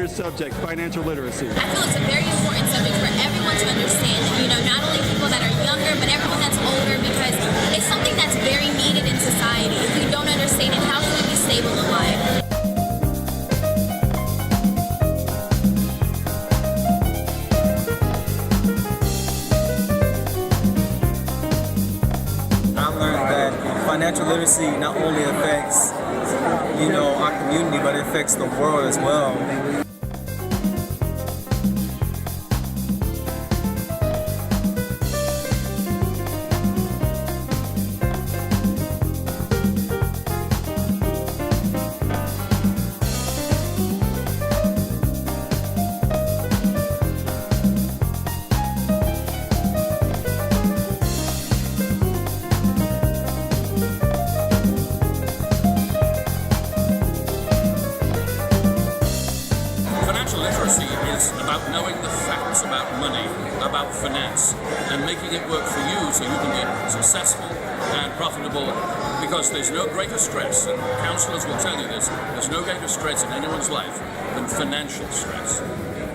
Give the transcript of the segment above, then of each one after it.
this subject, financial literacy? I feel it's a very important subject for everyone to understand. Not only people that are younger, but everyone that's older, because it's something that's very needed in society. If we don't understand it, how can we be stable in life? Financial literacy not only affects, our community, but it affects the world as well. Literacy is about knowing the facts about money, about finance, and making it work for you so you can be successful and profitable, because there's no greater stress, and counselors will tell you this, there's no greater stress in anyone's life than financial stress.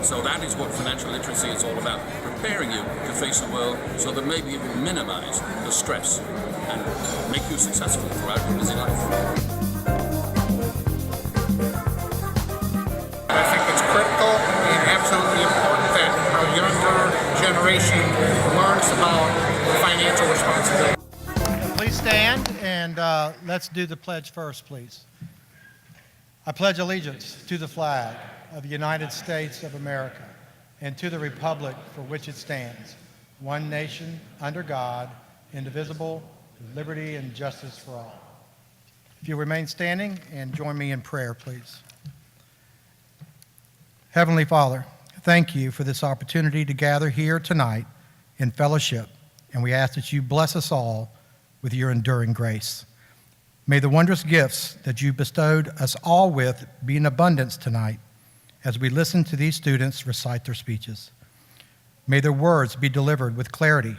So that is what financial literacy is all about, preparing you to face the world so that maybe you will minimize the stress and make you successful throughout your busy life. Critical and absolutely important that our younger generation learns about financial responsibility. Please stand and let's do the pledge first, please. I pledge allegiance to the flag of the United States of America and to the republic for which it stands, one nation, under God, indivisible, with liberty and justice for all. If you remain standing and join me in prayer, please. Heavenly Father, thank you for this opportunity to gather here tonight in fellowship, and we ask that you bless us all with your enduring grace. May the wondrous gifts that you bestowed us all with be in abundance tonight as we listen to these students recite their speeches. May their words be delivered with clarity,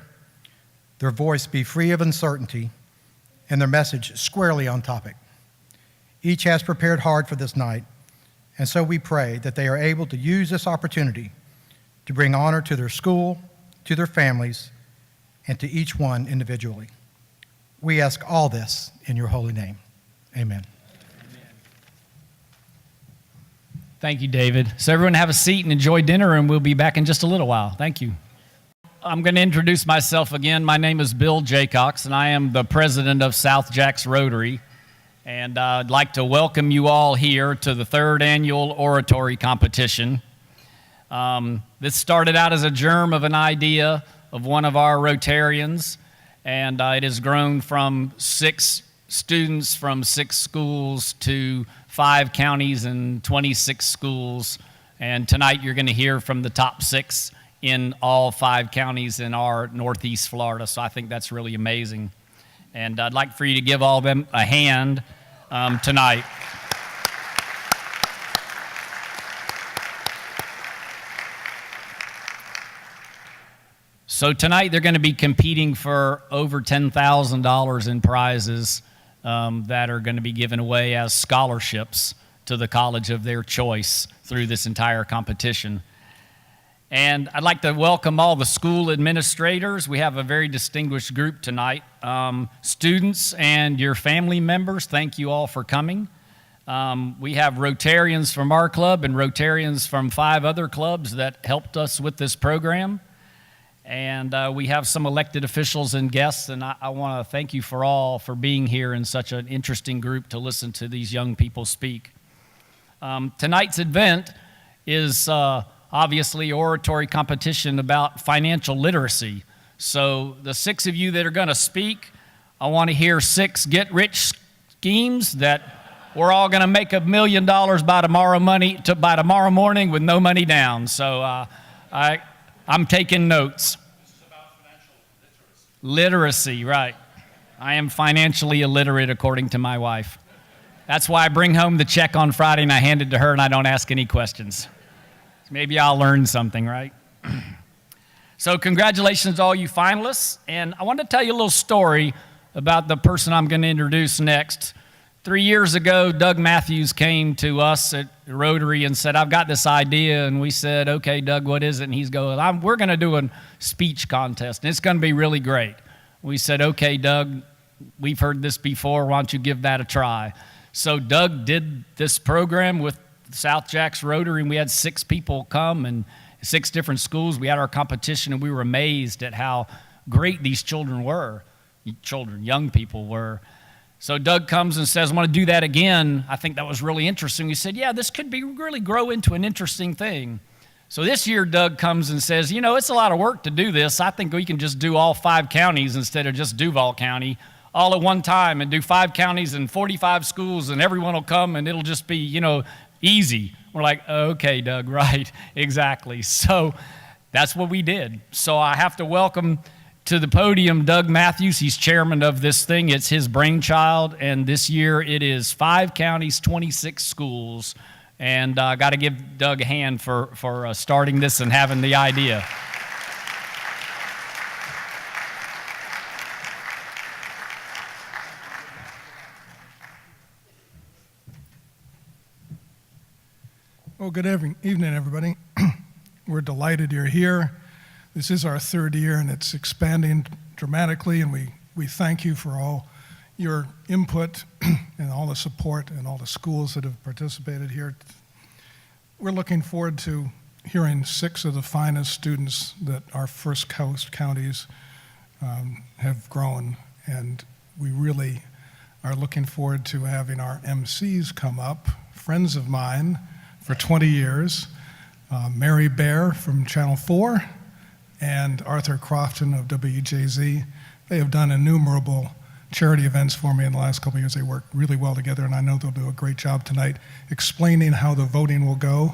their voice be free of uncertainty, and their message squarely on topic. Each has prepared hard for this night, and so we pray that they are able to use this opportunity to bring honor to their school, to their families, and to each one individually. We ask all this in your holy name. Amen. Thank you, David. So everyone have a seat and enjoy dinner, and we'll be back in just a little while. Thank you. I'm going to introduce myself again. My name is Bill Jaycox, and I am the president of South Jacks Rotary. And I'd like to welcome you all here to the third annual oratory competition. This started out as a germ of an idea of one of our Rotarians, and it has grown from 6 students from 6 schools to 5 counties and 26 schools. And tonight you're going to hear from the top 6 in all 5 counties in our Northeast Florida. So I think that's really amazing. And I'd like for you to give all of them a hand tonight. So tonight they're going to be competing for over $10,000 in prizes that are going to be given away as scholarships to the college of their choice through this entire competition. And I'd like to welcome all the school administrators. We have a very distinguished group tonight. Students and your family members, thank you all for coming. We have Rotarians from our club and Rotarians from 5 other clubs that helped us with this program. And we have some elected officials and guests, and I want to thank you for all for being here in such an interesting group to listen to these young people speak. Tonight's event is obviously oratory competition about financial literacy. So the 6 of you that are going to speak, I want to hear 6 get-rich schemes that we're all going to make $1 million by tomorrow morning with no money down. So I'm taking notes. This is about financial literacy. Literacy, right. I am financially illiterate according to my wife. That's why I bring home the check on Friday and I hand it to her and I don't ask any questions. Maybe I'll learn something, right? So congratulations to all you finalists. And I want to tell you a little story about the person I'm going to introduce next 3 years ago, Doug Matthews came to us at Rotary and said, I've got this idea. And we said, okay, Doug, what is it? And he's going, we're going to do a speech contest, and it's going to be really great. We said, okay, Doug, we've heard this before. Why don't you give that a try? So Doug did this program with South Jacks Rotary, and we had 6 people come and 6 different schools. We had our competition, and we were amazed at how great these children were. Young people were. So Doug comes and says, I want to do that again. I think that was really interesting. We said, yeah, this could really grow into an interesting thing. So this year, Doug comes and says, it's a lot of work to do this. I think we can just do all 5 counties instead of just Duval County all at one time, and do 5 counties and 45 schools, and everyone will come, and it'll just be, easy. We're like, okay, Doug, right, exactly. So that's what we did. So I have to welcome to the podium Doug Matthews. He's chairman of this thing. It's his brainchild, and this year it is 5 counties, 26 schools, and I got to give Doug a hand for starting this and having the idea. Well, good evening, everybody. We're delighted you're here. This is our 3rd year, and it's expanding dramatically, and we thank you for all your input and all the support and all the schools that have participated here. We're looking forward to hearing 6 of the finest students that our First Coast counties have grown, and we really are looking forward to having our MCs come up, friends of mine for 20 years, Mary Bear from Channel 4, and Arthur Crofton of WJZ. They have done innumerable charity events for me in the last couple of years. They work really well together, and I know they'll do a great job tonight explaining how the voting will go,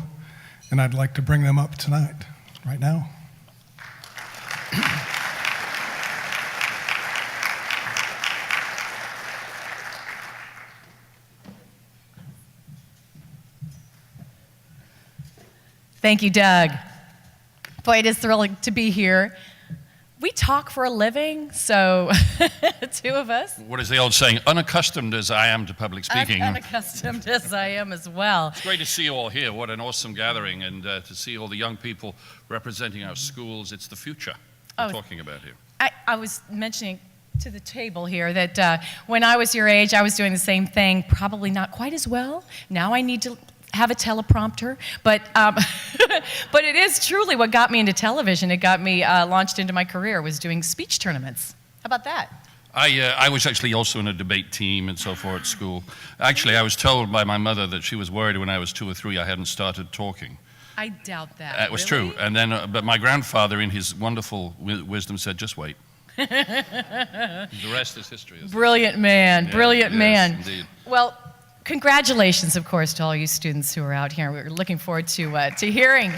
and I'd like to bring them up tonight, right now. Thank you, Doug. Boy, it is thrilling to be here. We talk for a living, so 2 of us. What is the old saying? Unaccustomed as I am to public speaking. Unaccustomed as I am as well. It's great to see you all here. What an awesome gathering, and to see all the young people representing our schools. It's the future we're talking about here. I was mentioning to the table here that when I was your age, I was doing the same thing, probably not quite as well. Now I need to have a teleprompter, but but it is truly what got me into television. It got me launched into my career, was doing speech tournaments. How about that? I was actually also in a debate team and so forth at school. Actually, I was told by my mother that she was worried when I was 2 or 3 I hadn't started talking. I doubt that. It was really? true. And then, but my grandfather, in his wonderful wisdom, said, just wait. The rest is history. Brilliant man, brilliant man. Indeed. Well, congratulations, of course, to all you students who are out here. We're looking forward to hearing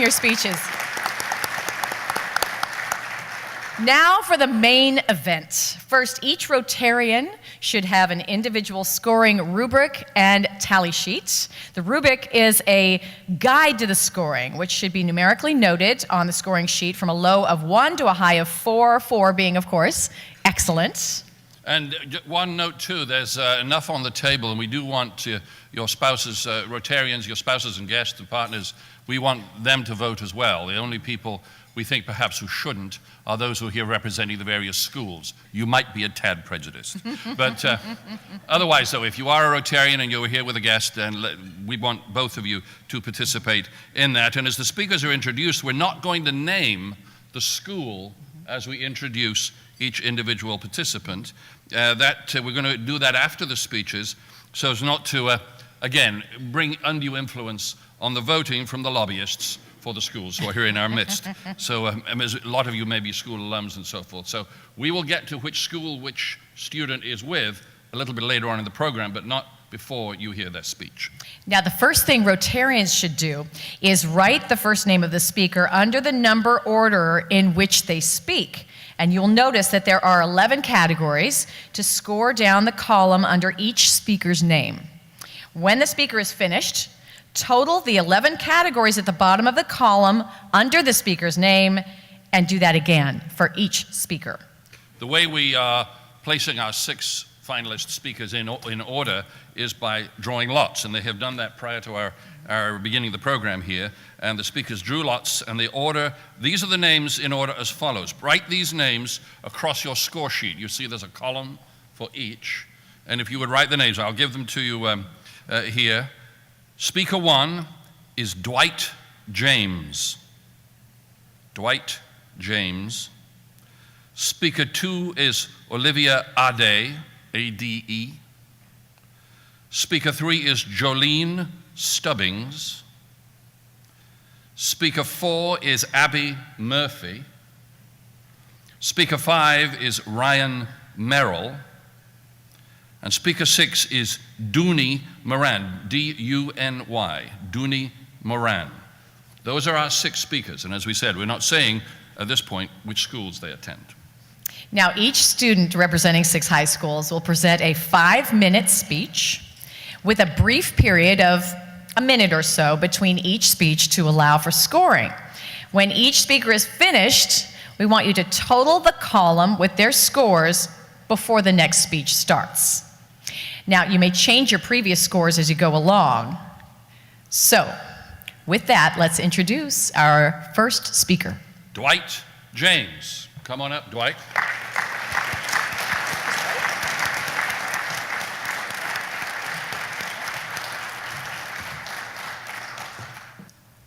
your speeches. Now for the main event. First, each Rotarian should have an individual scoring rubric and tally sheet. The rubric is a guide to the scoring, which should be numerically noted on the scoring sheet from a low of 1 to a high of 4, 4 being, of course, excellent. And one note, too, there's enough on the table, and we do want your spouses, Rotarians, your spouses and guests and partners, we want them to vote as well. The only people we think perhaps who shouldn't are those who are here representing the various schools. You might be a tad prejudiced. But otherwise, though, if you are a Rotarian and you're here with a guest, then we want both of you to participate in that. And as the speakers are introduced, we're not going to name the school as we introduce each individual participant. We're going to do that after the speeches so as not to, again, bring undue influence on the voting from the lobbyists for the schools who are here in our midst. So a lot of you may be school alums and so forth. So we will get to which school which student is with a little bit later on in the program, but not before you hear their speech. Now, the first thing Rotarians should do is write the first name of the speaker under the number order in which they speak. And you'll notice that there are 11 categories to score down the column under each speaker's name. When the speaker is finished, total the 11 categories at the bottom of the column under the speaker's name, and do that again for each speaker. The way we are placing our 6 finalist speakers in order is by drawing lots, and they have done that prior to our beginning of the program here, and the speakers drew lots, and the order, these are the names in order as follows. Write these names across your score sheet. You see there's a column for each, and if you would write the names, I'll give them to you here. Speaker 1 is Dwight James. Dwight James. Speaker 2 is Olivia Ade, A-D-E. Speaker 3 is Jolene Stubbings. Speaker 4 is Abby Murphy. Speaker 5 is Ryan Merrill. And Speaker 6 is Dooney Moran, D-U-N-Y, Dooney Moran. Those are our 6 speakers, and as we said, we're not saying at this point which schools they attend. Now, each student representing 6 high schools will present a 5-minute speech with a brief period of a minute or so between each speech to allow for scoring. When each speaker is finished, we want you to total the column with their scores before the next speech starts. Now, you may change your previous scores as you go along. So, with that, let's introduce our first speaker. Dwight James. Come on up, Dwight.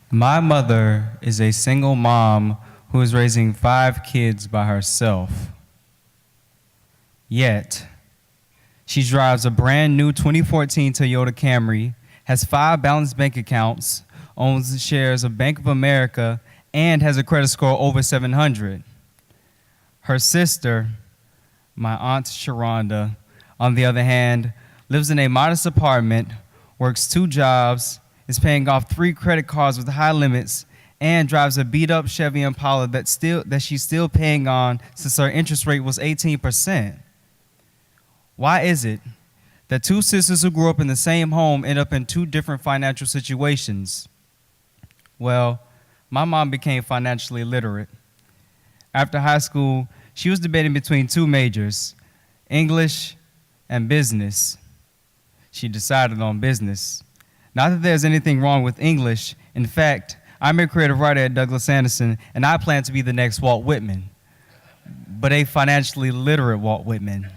My mother is a single mom who is raising 5 kids by herself. Yet, she drives a brand new 2014 Toyota Camry, has 5 balanced bank accounts, owns shares of Bank of America, and has a credit score over 700. Her sister, my Aunt Sharonda, on the other hand, lives in a modest apartment, works 2 jobs, is paying off 3 credit cards with high limits, and drives a beat-up Chevy Impala that she's still paying on since her interest rate was 18%. Why is it that 2 sisters who grew up in the same home end up in 2 different financial situations? Well, my mom became financially literate. After high school, she was debating between 2 majors, English and business. She decided on business. Not that there's anything wrong with English. In fact, I'm a creative writer at Douglas Anderson, and I plan to be the next Walt Whitman, but a financially literate Walt Whitman.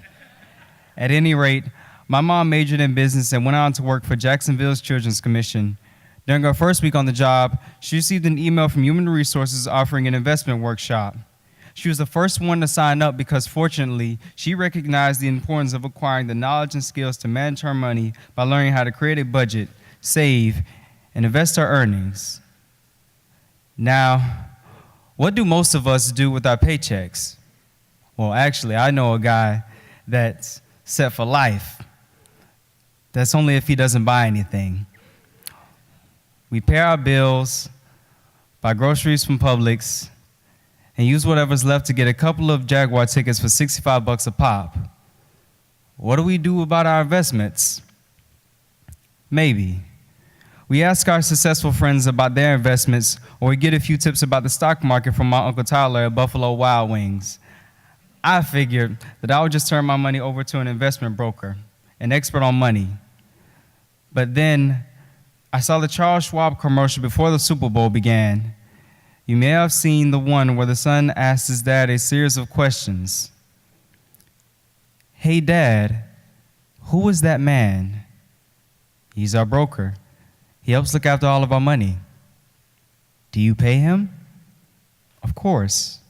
At any rate, my mom majored in business and went on to work for Jacksonville's Children's Commission. During her first week on the job, she received an email from Human Resources offering an investment workshop. She was the first one to sign up because, fortunately, she recognized the importance of acquiring the knowledge and skills to manage her money by learning how to create a budget, save, and invest her earnings. Now, what do most of us do with our paychecks? Well, actually, I know a guy that's set for life. That's only if he doesn't buy anything. We pay our bills, buy groceries from Publix, and use whatever's left to get a couple of Jaguar tickets for $65 a pop. What do we do about our investments? Maybe. We ask our successful friends about their investments, or we get a few tips about the stock market from my Uncle Tyler at Buffalo Wild Wings. I figured that I would just turn my money over to an investment broker, an expert on money. But then I saw the Charles Schwab commercial before the Super Bowl began. You may have seen the one where the son asked his dad a series of questions. Hey, Dad, who is that man? He's our broker. He helps look after all of our money. Do you pay him? Of course.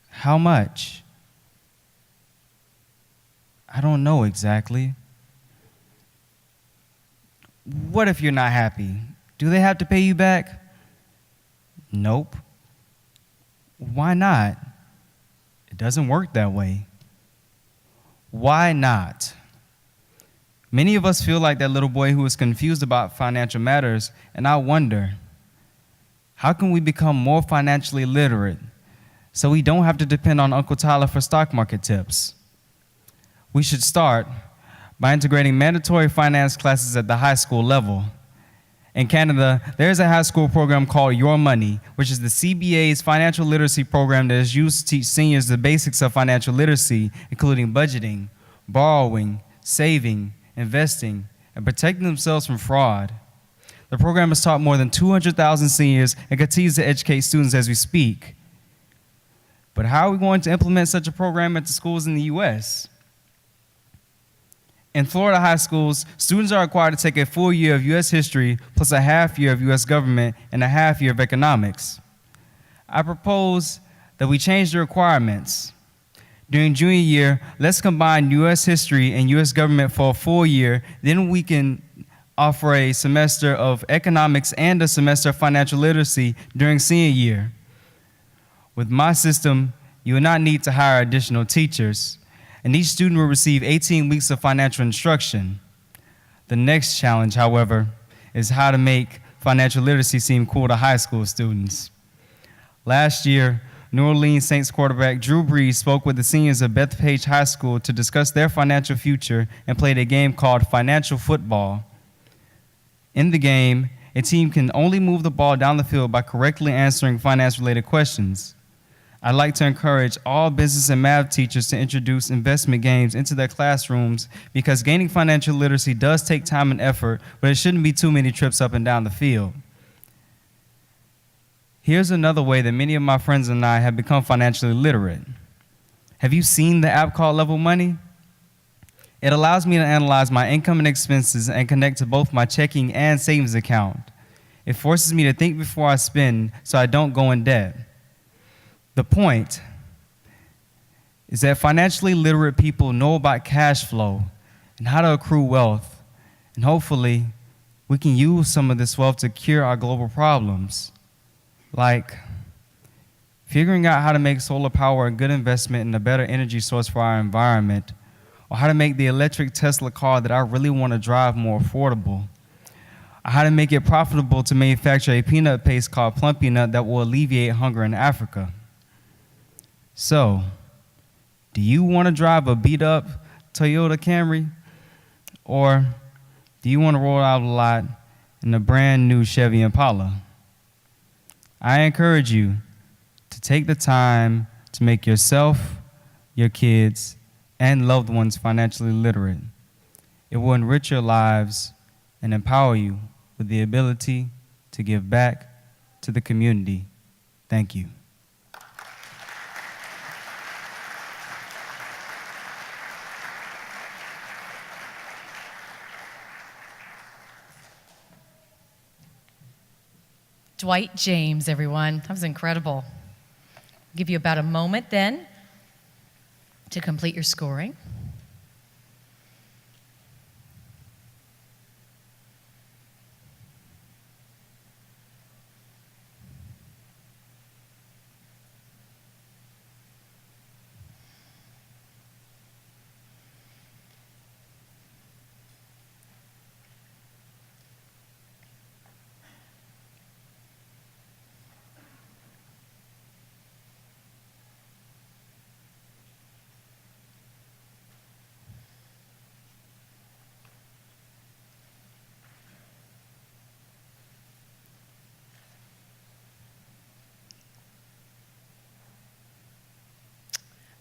How much? I don't know exactly. What if you're not happy? Do they have to pay you back? Nope. Why not? It doesn't work that way. Why not? Many of us feel like that little boy who is confused about financial matters, and I wonder, how can we become more financially literate so we don't have to depend on Uncle Tyler for stock market tips? We should start by integrating mandatory finance classes at the high school level. In Canada, there is a high school program called Your Money, which is the CBA's financial literacy program that is used to teach seniors the basics of financial literacy, including budgeting, borrowing, saving, investing, and protecting themselves from fraud. The program has taught more than 200,000 seniors and continues to educate students as we speak. But how are we going to implement such a program at the schools in the U.S.? In Florida high schools, students are required to take a full year of U.S. history plus a half year of U.S. government and a half year of economics. I propose that we change the requirements. During junior year, let's combine U.S. history and U.S. government for a full year, then we can offer a semester of economics and a semester of financial literacy during senior year. With my system, you will not need to hire additional teachers, and each student will receive 18 weeks of financial instruction. The next challenge, however, is how to make financial literacy seem cool to high school students. Last year, New Orleans Saints quarterback Drew Brees spoke with the seniors of Bethpage High School to discuss their financial future and played a game called Financial Football. In the game, a team can only move the ball down the field by correctly answering finance-related questions. I'd like to encourage all business and math teachers to introduce investment games into their classrooms because gaining financial literacy does take time and effort, but it shouldn't be too many trips up and down the field. Here's another way that many of my friends and I have become financially literate. Have you seen the app called Level Money? It allows me to analyze my income and expenses and connect to both my checking and savings account. It forces me to think before I spend so I don't go in debt. The point is that financially literate people know about cash flow and how to accrue wealth, and hopefully we can use some of this wealth to cure our global problems, like figuring out how to make solar power a good investment and a better energy source for our environment, or how to make the electric Tesla car that I really want to drive more affordable, or how to make it profitable to manufacture a peanut paste called Plum Peanut that will alleviate hunger in Africa. So, do you want to drive a beat-up Toyota Camry, or do you want to roll out a lot in a brand new Chevy Impala? I encourage you to take the time to make yourself, your kids, and loved ones financially literate. It will enrich your lives and empower you with the ability to give back to the community. Thank you. Dwight James, everyone. That was incredible. I'll give you about a moment then to complete your scoring.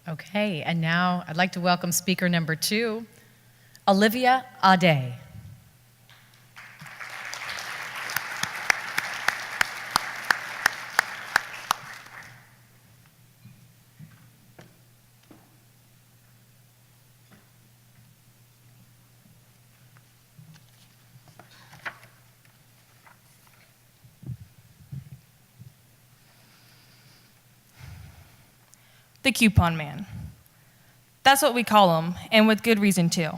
Okay, and now I'd like to welcome speaker number 2, Olivia Ade. The coupon man. That's what we call him, and with good reason too.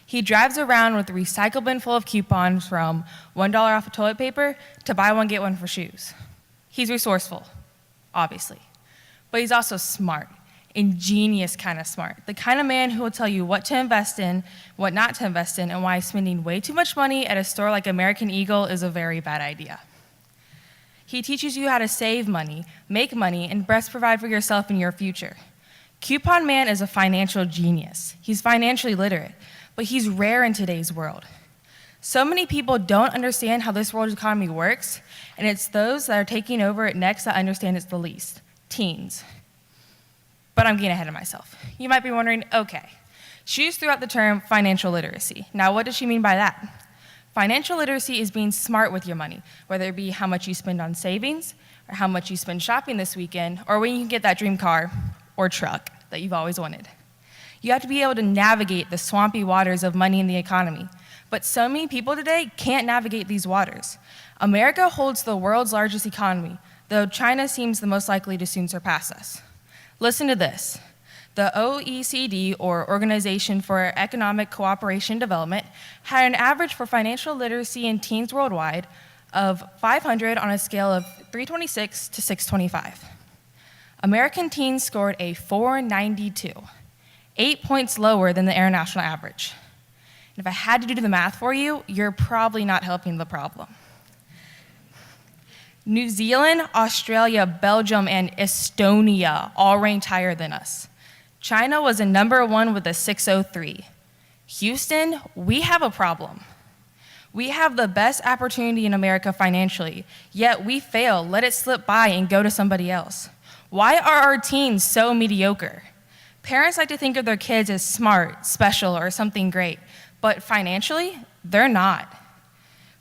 He drives around with a recycle bin full of coupons from $1 off of toilet paper to buy one, get one for shoes. He's resourceful, obviously, but he's also smart, ingenious kind of smart, the kind of man who will tell you what to invest in, what not to invest in, and why spending way too much money at a store like American Eagle is a very bad idea. He teaches you how to save money, make money, and best provide for yourself and your future. Coupon Man is a financial genius. He's financially literate, but he's rare in today's world. So many people don't understand how this world economy works, and it's those that are taking over it next that understand it the least, teens. But I'm getting ahead of myself. You might be wondering, okay, Shoes threw out the term financial literacy. Now, what does she mean by that? Financial literacy is being smart with your money, whether it be how much you spend on savings, or how much you spend shopping this weekend, or when you can get that dream car or truck that you've always wanted. You have to be able to navigate the swampy waters of money in the economy. But so many people today can't navigate these waters. America holds the world's largest economy, though China seems the most likely to soon surpass us. Listen to this. The OECD, or Organization for Economic Cooperation and Development, had an average for financial literacy in teens worldwide of 500 on a scale of 326 to 625. American teens scored a 492, 8 points lower than the international average. And if I had to do the math for you, you're probably not helping the problem. New Zealand, Australia, Belgium, and Estonia all ranked higher than us. China was a number 1 with a 603. Houston, we have a problem. We have the best opportunity in America financially, yet we fail, let it slip by and go to somebody else. Why are our teens so mediocre? Parents like to think of their kids as smart, special, or something great, but financially, they're not.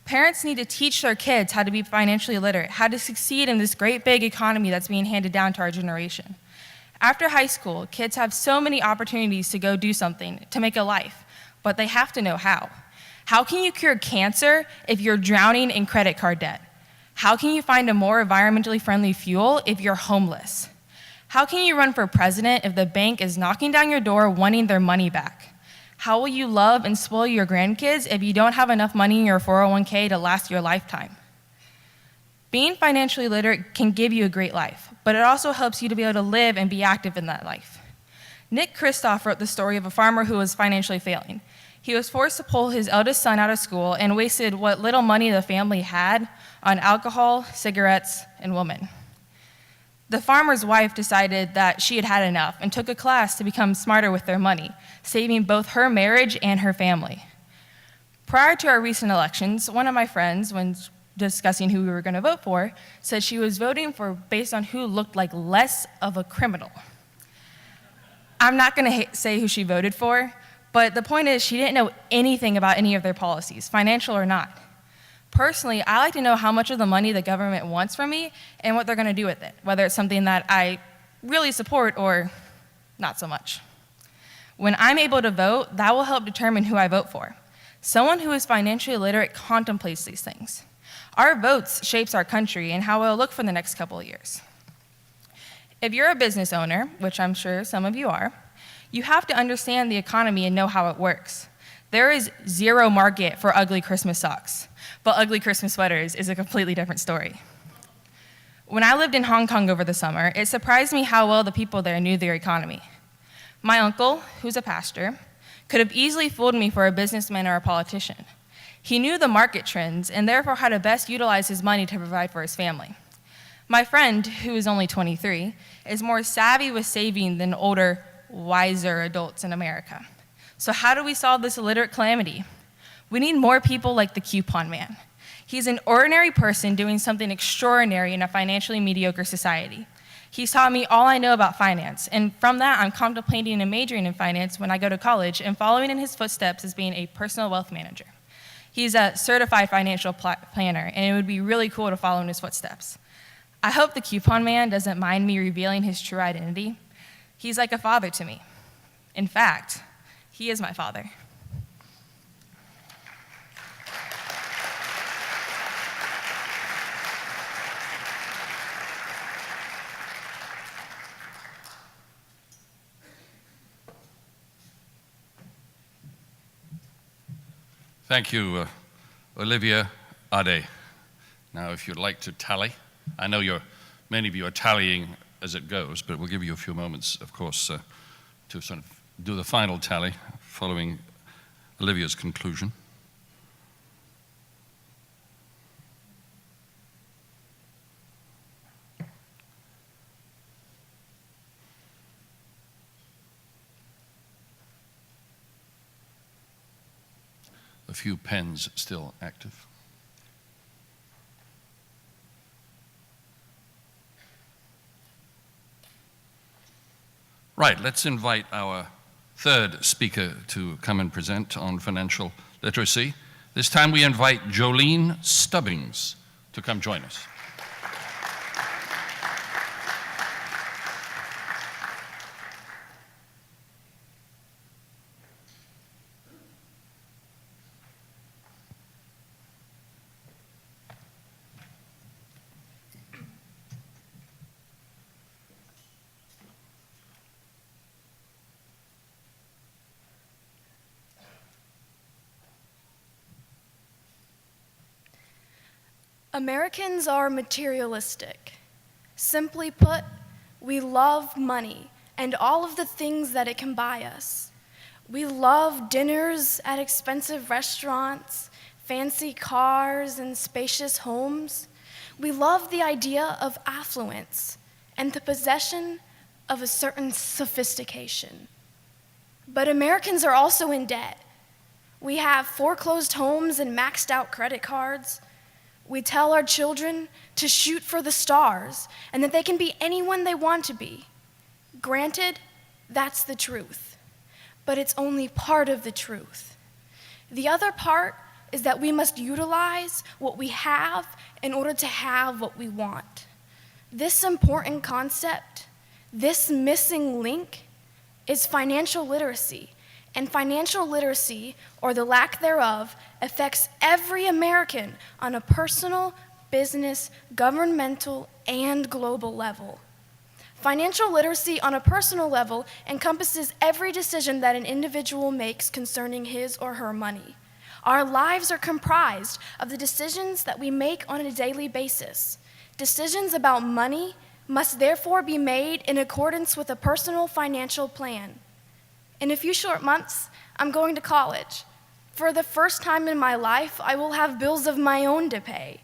Parents need to teach their kids how to be financially literate, how to succeed in this great big economy that's being handed down to our generation. After high school, kids have so many opportunities to go do something, to make a life, but they have to know how. How can you cure cancer if you're drowning in credit card debt? How can you find a more environmentally friendly fuel if you're homeless? How can you run for president if the bank is knocking down your door wanting their money back? How will you love and spoil your grandkids if you don't have enough money in your 401k to last your lifetime? Being financially literate can give you a great life, but it also helps you to be able to live and be active in that life. Nick Kristof wrote the story of a farmer who was financially failing. He was forced to pull his eldest son out of school and wasted what little money the family had on alcohol, cigarettes, and women. The farmer's wife decided that she had had enough and took a class to become smarter with their money, saving both her marriage and her family. Prior to our recent elections, one of my friends, when discussing who we were going to vote for, said she was voting for based on who looked like less of a criminal. I'm not going to say who she voted for, but the point is she didn't know anything about any of their policies, financial or not. Personally, I like to know how much of the money the government wants from me and what they're going to do with it, whether it's something that I really support or not so much. When I'm able to vote, that will help determine who I vote for. Someone who is financially literate contemplates these things. Our votes shapes our country and how it will look for the next couple of years. If you're a business owner, which I'm sure some of you are, you have to understand the economy and know how it works. There is zero market for ugly Christmas socks, but ugly Christmas sweaters is a completely different story. When I lived in Hong Kong over the summer, it surprised me how well the people there knew their economy. My uncle, who's a pastor, could have easily fooled me for a businessman or a politician. He knew the market trends and therefore how to best utilize his money to provide for his family. My friend, who is only 23, is more savvy with saving than older, wiser adults in America. So how do we solve this illiterate calamity? We need more people like the coupon man. He's an ordinary person doing something extraordinary in a financially mediocre society. He's taught me all I know about finance, and from that, I'm contemplating and majoring in finance when I go to college and following in his footsteps as being a personal wealth manager. He's a certified financial planner, and it would be really cool to follow in his footsteps. I hope the coupon man doesn't mind me revealing his true identity. He's like a father to me. In fact, he is my father. Thank you, Olivia Ade. Now, if you'd like to tally, I know many of you are tallying as it goes, but we'll give you a few moments, of course, to sort of do the final tally following Olivia's conclusion. A few pens still active. Right, let's invite our third speaker to come and present on financial literacy. This time we invite Jolene Stubbings to come join us. Americans are materialistic. Simply put, we love money and all of the things that it can buy us. We love dinners at expensive restaurants, fancy cars, and spacious homes. We love the idea of affluence and the possession of a certain sophistication. But Americans are also in debt. We have foreclosed homes and maxed out credit cards. We tell our children to shoot for the stars and that they can be anyone they want to be. Granted, that's the truth, but it's only part of the truth. The other part is that we must utilize what we have in order to have what we want. This important concept, this missing link, is financial literacy. And financial literacy, or the lack thereof, affects every American on a personal, business, governmental, and global level. Financial literacy on a personal level encompasses every decision that an individual makes concerning his or her money. Our lives are comprised of the decisions that we make on a daily basis. Decisions about money must therefore be made in accordance with a personal financial plan. In a few short months, I'm going to college. For the first time in my life, I will have bills of my own to pay.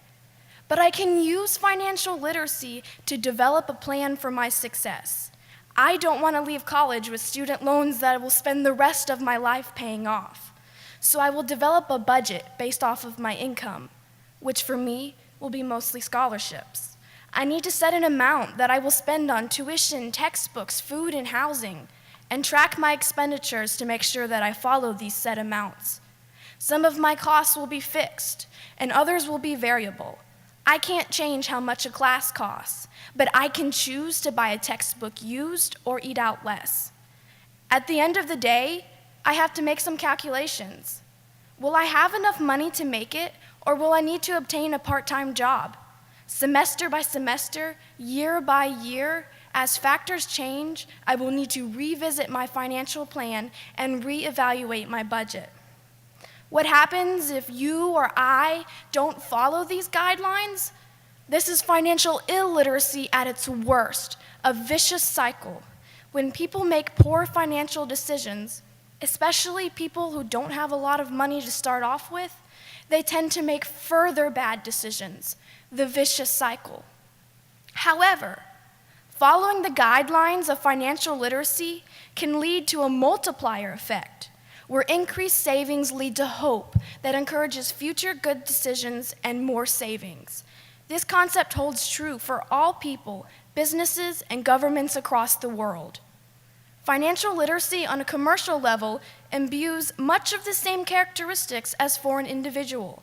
But I can use financial literacy to develop a plan for my success. I don't want to leave college with student loans that I will spend the rest of my life paying off. So I will develop a budget based off of my income, which for me will be mostly scholarships. I need to set an amount that I will spend on tuition, textbooks, food, and housing, and track my expenditures to make sure that I follow these set amounts. Some of my costs will be fixed, and others will be variable. I can't change how much a class costs, but I can choose to buy a textbook used or eat out less. At the end of the day, I have to make some calculations. Will I have enough money to make it, or will I need to obtain a part-time job? Semester by semester, year by year, as factors change, I will need to revisit my financial plan and reevaluate my budget. What happens if you or I don't follow these guidelines? This is financial illiteracy at its worst, a vicious cycle. When people make poor financial decisions, especially people who don't have a lot of money to start off with, they tend to make further bad decisions, the vicious cycle. However, following the guidelines of financial literacy can lead to a multiplier effect, where increased savings lead to hope that encourages future good decisions and more savings. This concept holds true for all people, businesses, and governments across the world. Financial literacy on a commercial level imbues much of the same characteristics as for an individual.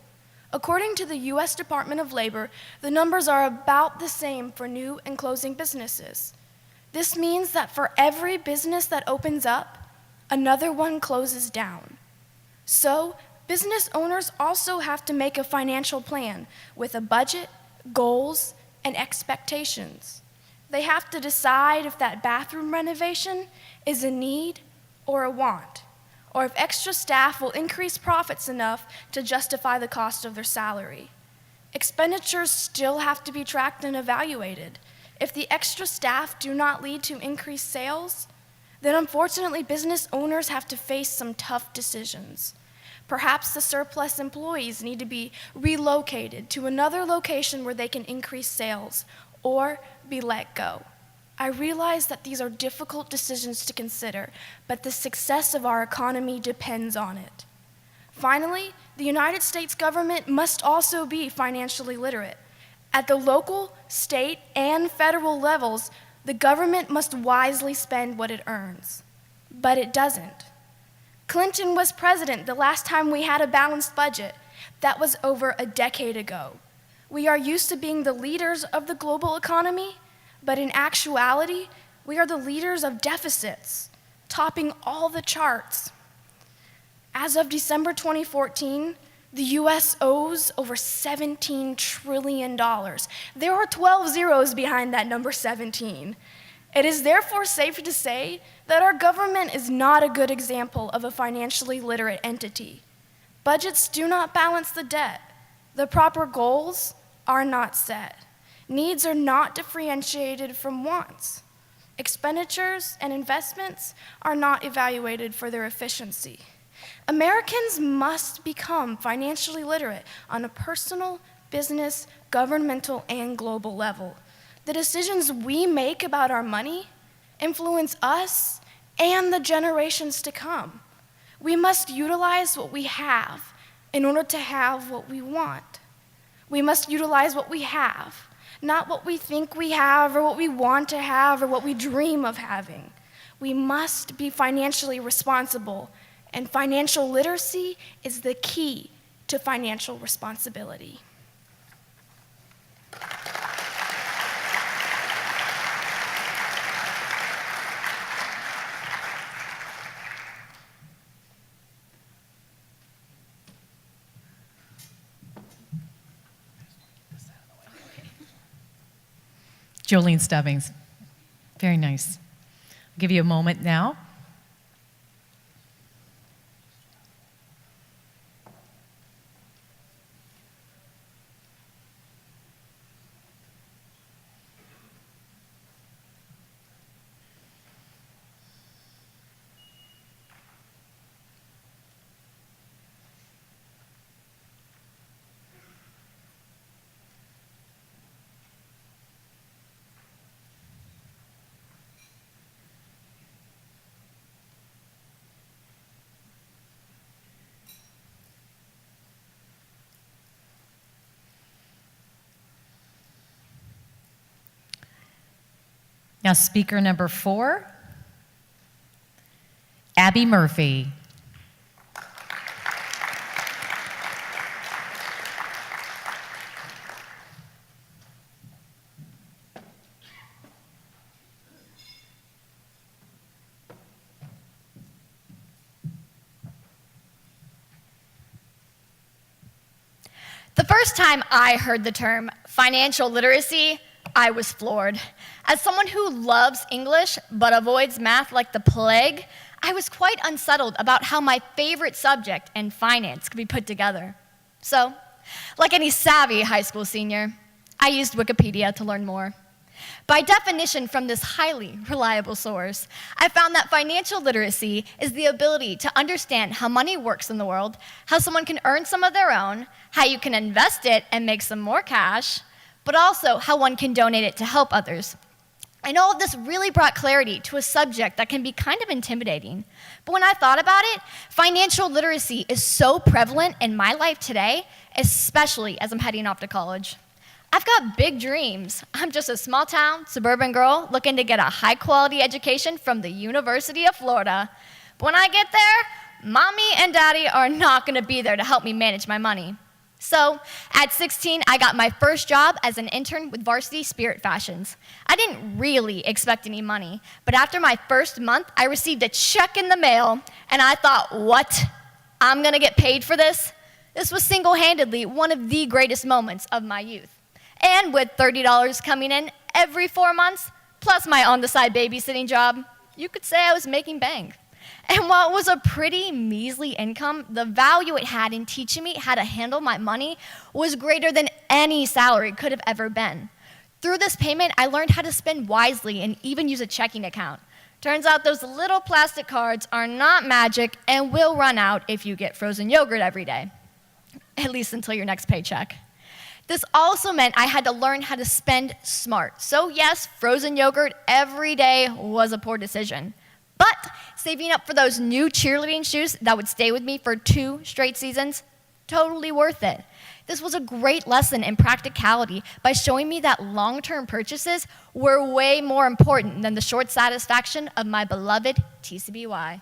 According to the U.S. Department of Labor, the numbers are about the same for new and closing businesses. This means that for every business that opens up, another one closes down. So, business owners also have to make a financial plan with a budget, goals, and expectations. They have to decide if that bathroom renovation is a need or a want, or if extra staff will increase profits enough to justify the cost of their salary. Expenditures still have to be tracked and evaluated. If the extra staff do not lead to increased sales, then unfortunately business owners have to face some tough decisions. Perhaps the surplus employees need to be relocated to another location where they can increase sales, or be let go. I realize that these are difficult decisions to consider, but the success of our economy depends on it. Finally, the United States government must also be financially literate. At the local, state, and federal levels, the government must wisely spend what it earns. but it doesn't. Clinton was president the last time we had a balanced budget. That was over a decade ago. We are used to being the leaders of the global economy, but in actuality, we are the leaders of deficits, topping all the charts. As of December 2014, the US owes over $17 trillion. There are 12 zeros behind that number 17. It is therefore safe to say that our government is not a good example of a financially literate entity. Budgets do not balance the debt. The proper goals are not set. Needs are not differentiated from wants. Expenditures and investments are not evaluated for their efficiency. Americans must become financially literate on a personal, business, governmental, and global level. The decisions we make about our money influence us and the generations to come. We must utilize what we have in order to have what we want. We must utilize what we have, not what we think we have or what we want to have or what we dream of having. We must be financially responsible, and financial literacy is the key to financial responsibility. Jolene Stubbings. Very nice. I'll give you a moment now. Now, speaker number 4, Abby Murphy. The first time I heard the term financial literacy, I was floored. As someone who loves English but avoids math like the plague, I was quite unsettled about how my favorite subject and finance could be put together. So, like any savvy high school senior, I used Wikipedia to learn more. By definition from this highly reliable source, I found that financial literacy is the ability to understand how money works in the world, how someone can earn some of their own, how you can invest it and make some more cash, but also how one can donate it to help others. And all of this really brought clarity to a subject that can be kind of intimidating. But when I thought about it, financial literacy is so prevalent in my life today, especially as I'm heading off to college. I've got big dreams. I'm just a small town, suburban girl looking to get a high quality education from the University of Florida. But when I get there, mommy and daddy are not gonna be there to help me manage my money. So, at 16, I got my first job as an intern with Varsity Spirit Fashions. I didn't really expect any money, but after my first month, I received a check in the mail, and I thought, what? I'm gonna get paid for this? This was single-handedly one of the greatest moments of my youth. And with $30 coming in every 4 months, plus my on-the-side babysitting job, you could say I was making bank. And while it was a pretty measly income, the value it had in teaching me how to handle my money was greater than any salary could have ever been. Through this payment, I learned how to spend wisely and even use a checking account. Turns out those little plastic cards are not magic and will run out if you get frozen yogurt every day, at least until your next paycheck. This also meant I had to learn how to spend smart. So yes, frozen yogurt every day was a poor decision. But saving up for those new cheerleading shoes that would stay with me for 2 straight seasons, totally worth it. This was a great lesson in practicality by showing me that long-term purchases were way more important than the short satisfaction of my beloved TCBY.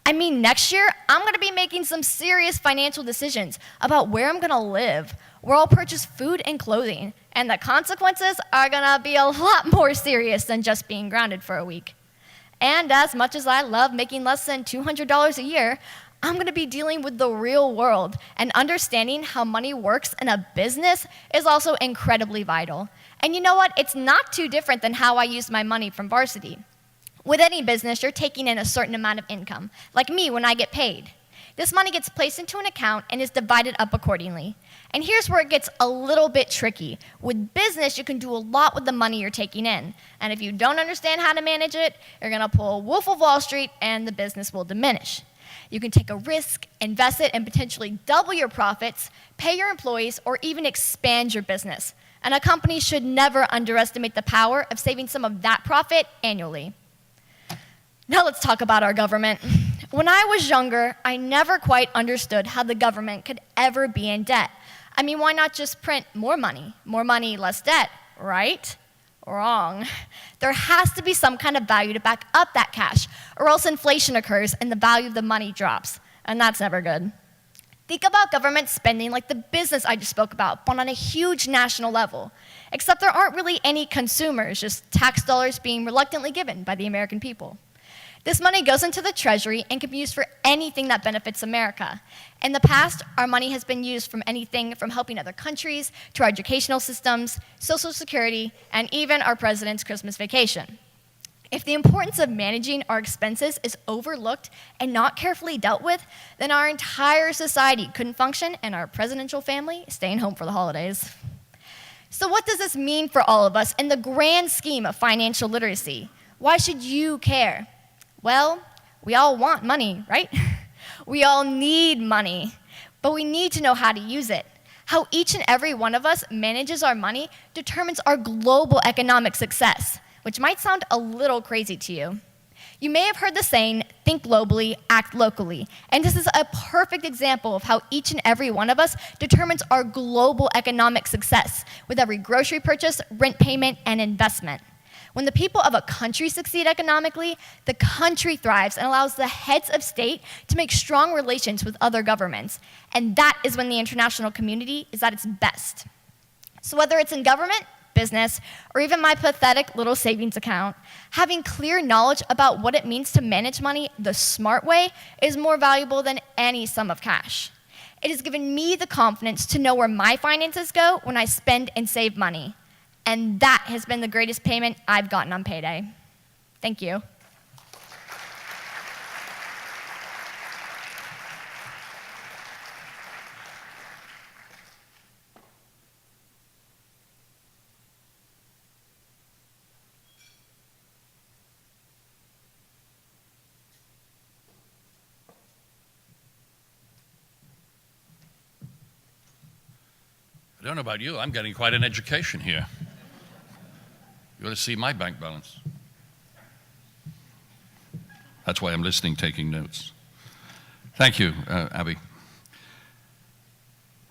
I mean, next year, I'm going to be making some serious financial decisions about where I'm going to live, where I'll purchase food and clothing, and the consequences are going to be a lot more serious than just being grounded for a week. And as much as I love making less than $200 a year, I'm going to be dealing with the real world, and understanding how money works in a business is also incredibly vital. And you know what? It's not too different than how I used my money from varsity. With any business, you're taking in a certain amount of income, like me when I get paid. This money gets placed into an account and is divided up accordingly. And here's where it gets a little bit tricky. With business, you can do a lot with the money you're taking in. And if you don't understand how to manage it, you're going to pull Wolf of Wall Street and the business will diminish. You can take a risk, invest it, and potentially double your profits, pay your employees, or even expand your business. And a company should never underestimate the power of saving some of that profit annually. Now let's talk about our government. When I was younger, I never quite understood how the government could ever be in debt. I mean, why not just print more money? More money, less debt, right? Wrong. There has to be some kind of value to back up that cash, or else inflation occurs and the value of the money drops, and that's never good. Think about government spending like the business I just spoke about, but on a huge national level. Except there aren't really any consumers, just tax dollars being reluctantly given by the American people. This money goes into the Treasury and can be used for anything that benefits America. In the past, our money has been used from anything from helping other countries to our educational systems, Social Security, and even our president's Christmas vacation. If the importance of managing our expenses is overlooked and not carefully dealt with, then our entire society couldn't function and our presidential family is staying home for the holidays. So what does this mean for all of us in the grand scheme of financial literacy? Why should you care? Well, we all want money, right? We all need money, but we need to know how to use it. How each and every one of us manages our money determines our global economic success, which might sound a little crazy to you. You may have heard the saying, think globally, act locally, and this is a perfect example of how each and every one of us determines our global economic success with every grocery purchase, rent payment, and investment. When the people of a country succeed economically, the country thrives and allows the heads of state to make strong relations with other governments. And that is when the international community is at its best. So whether it's in government, business, or even my pathetic little savings account, having clear knowledge about what it means to manage money the smart way is more valuable than any sum of cash. It has given me the confidence to know where my finances go when I spend and save money. And that has been the greatest payment I've gotten on payday. Thank you. I don't know about you, I'm getting quite an education here. You ought to see my bank balance. That's why I'm listening, taking notes. Thank you, Abby,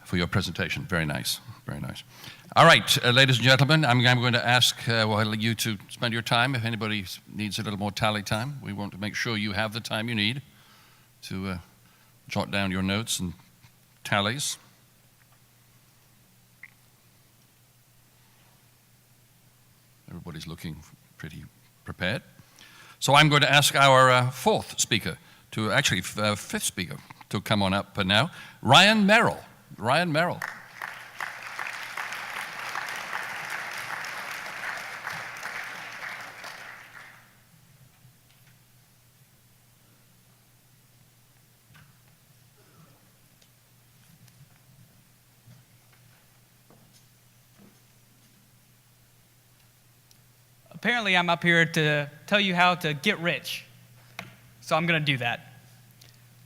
for your presentation. Very nice, very nice. All right, ladies and gentlemen, I'm going to ask you to spend your time. If anybody needs a little more tally time, we want to make sure you have the time you need to jot down your notes and tallies. Everybody's looking pretty prepared. So I'm going to ask our fifth speaker to come on up now. Ryan Merrill. Ryan Merrill. Apparently, I'm up here to tell you how to get rich. So I'm going to do that.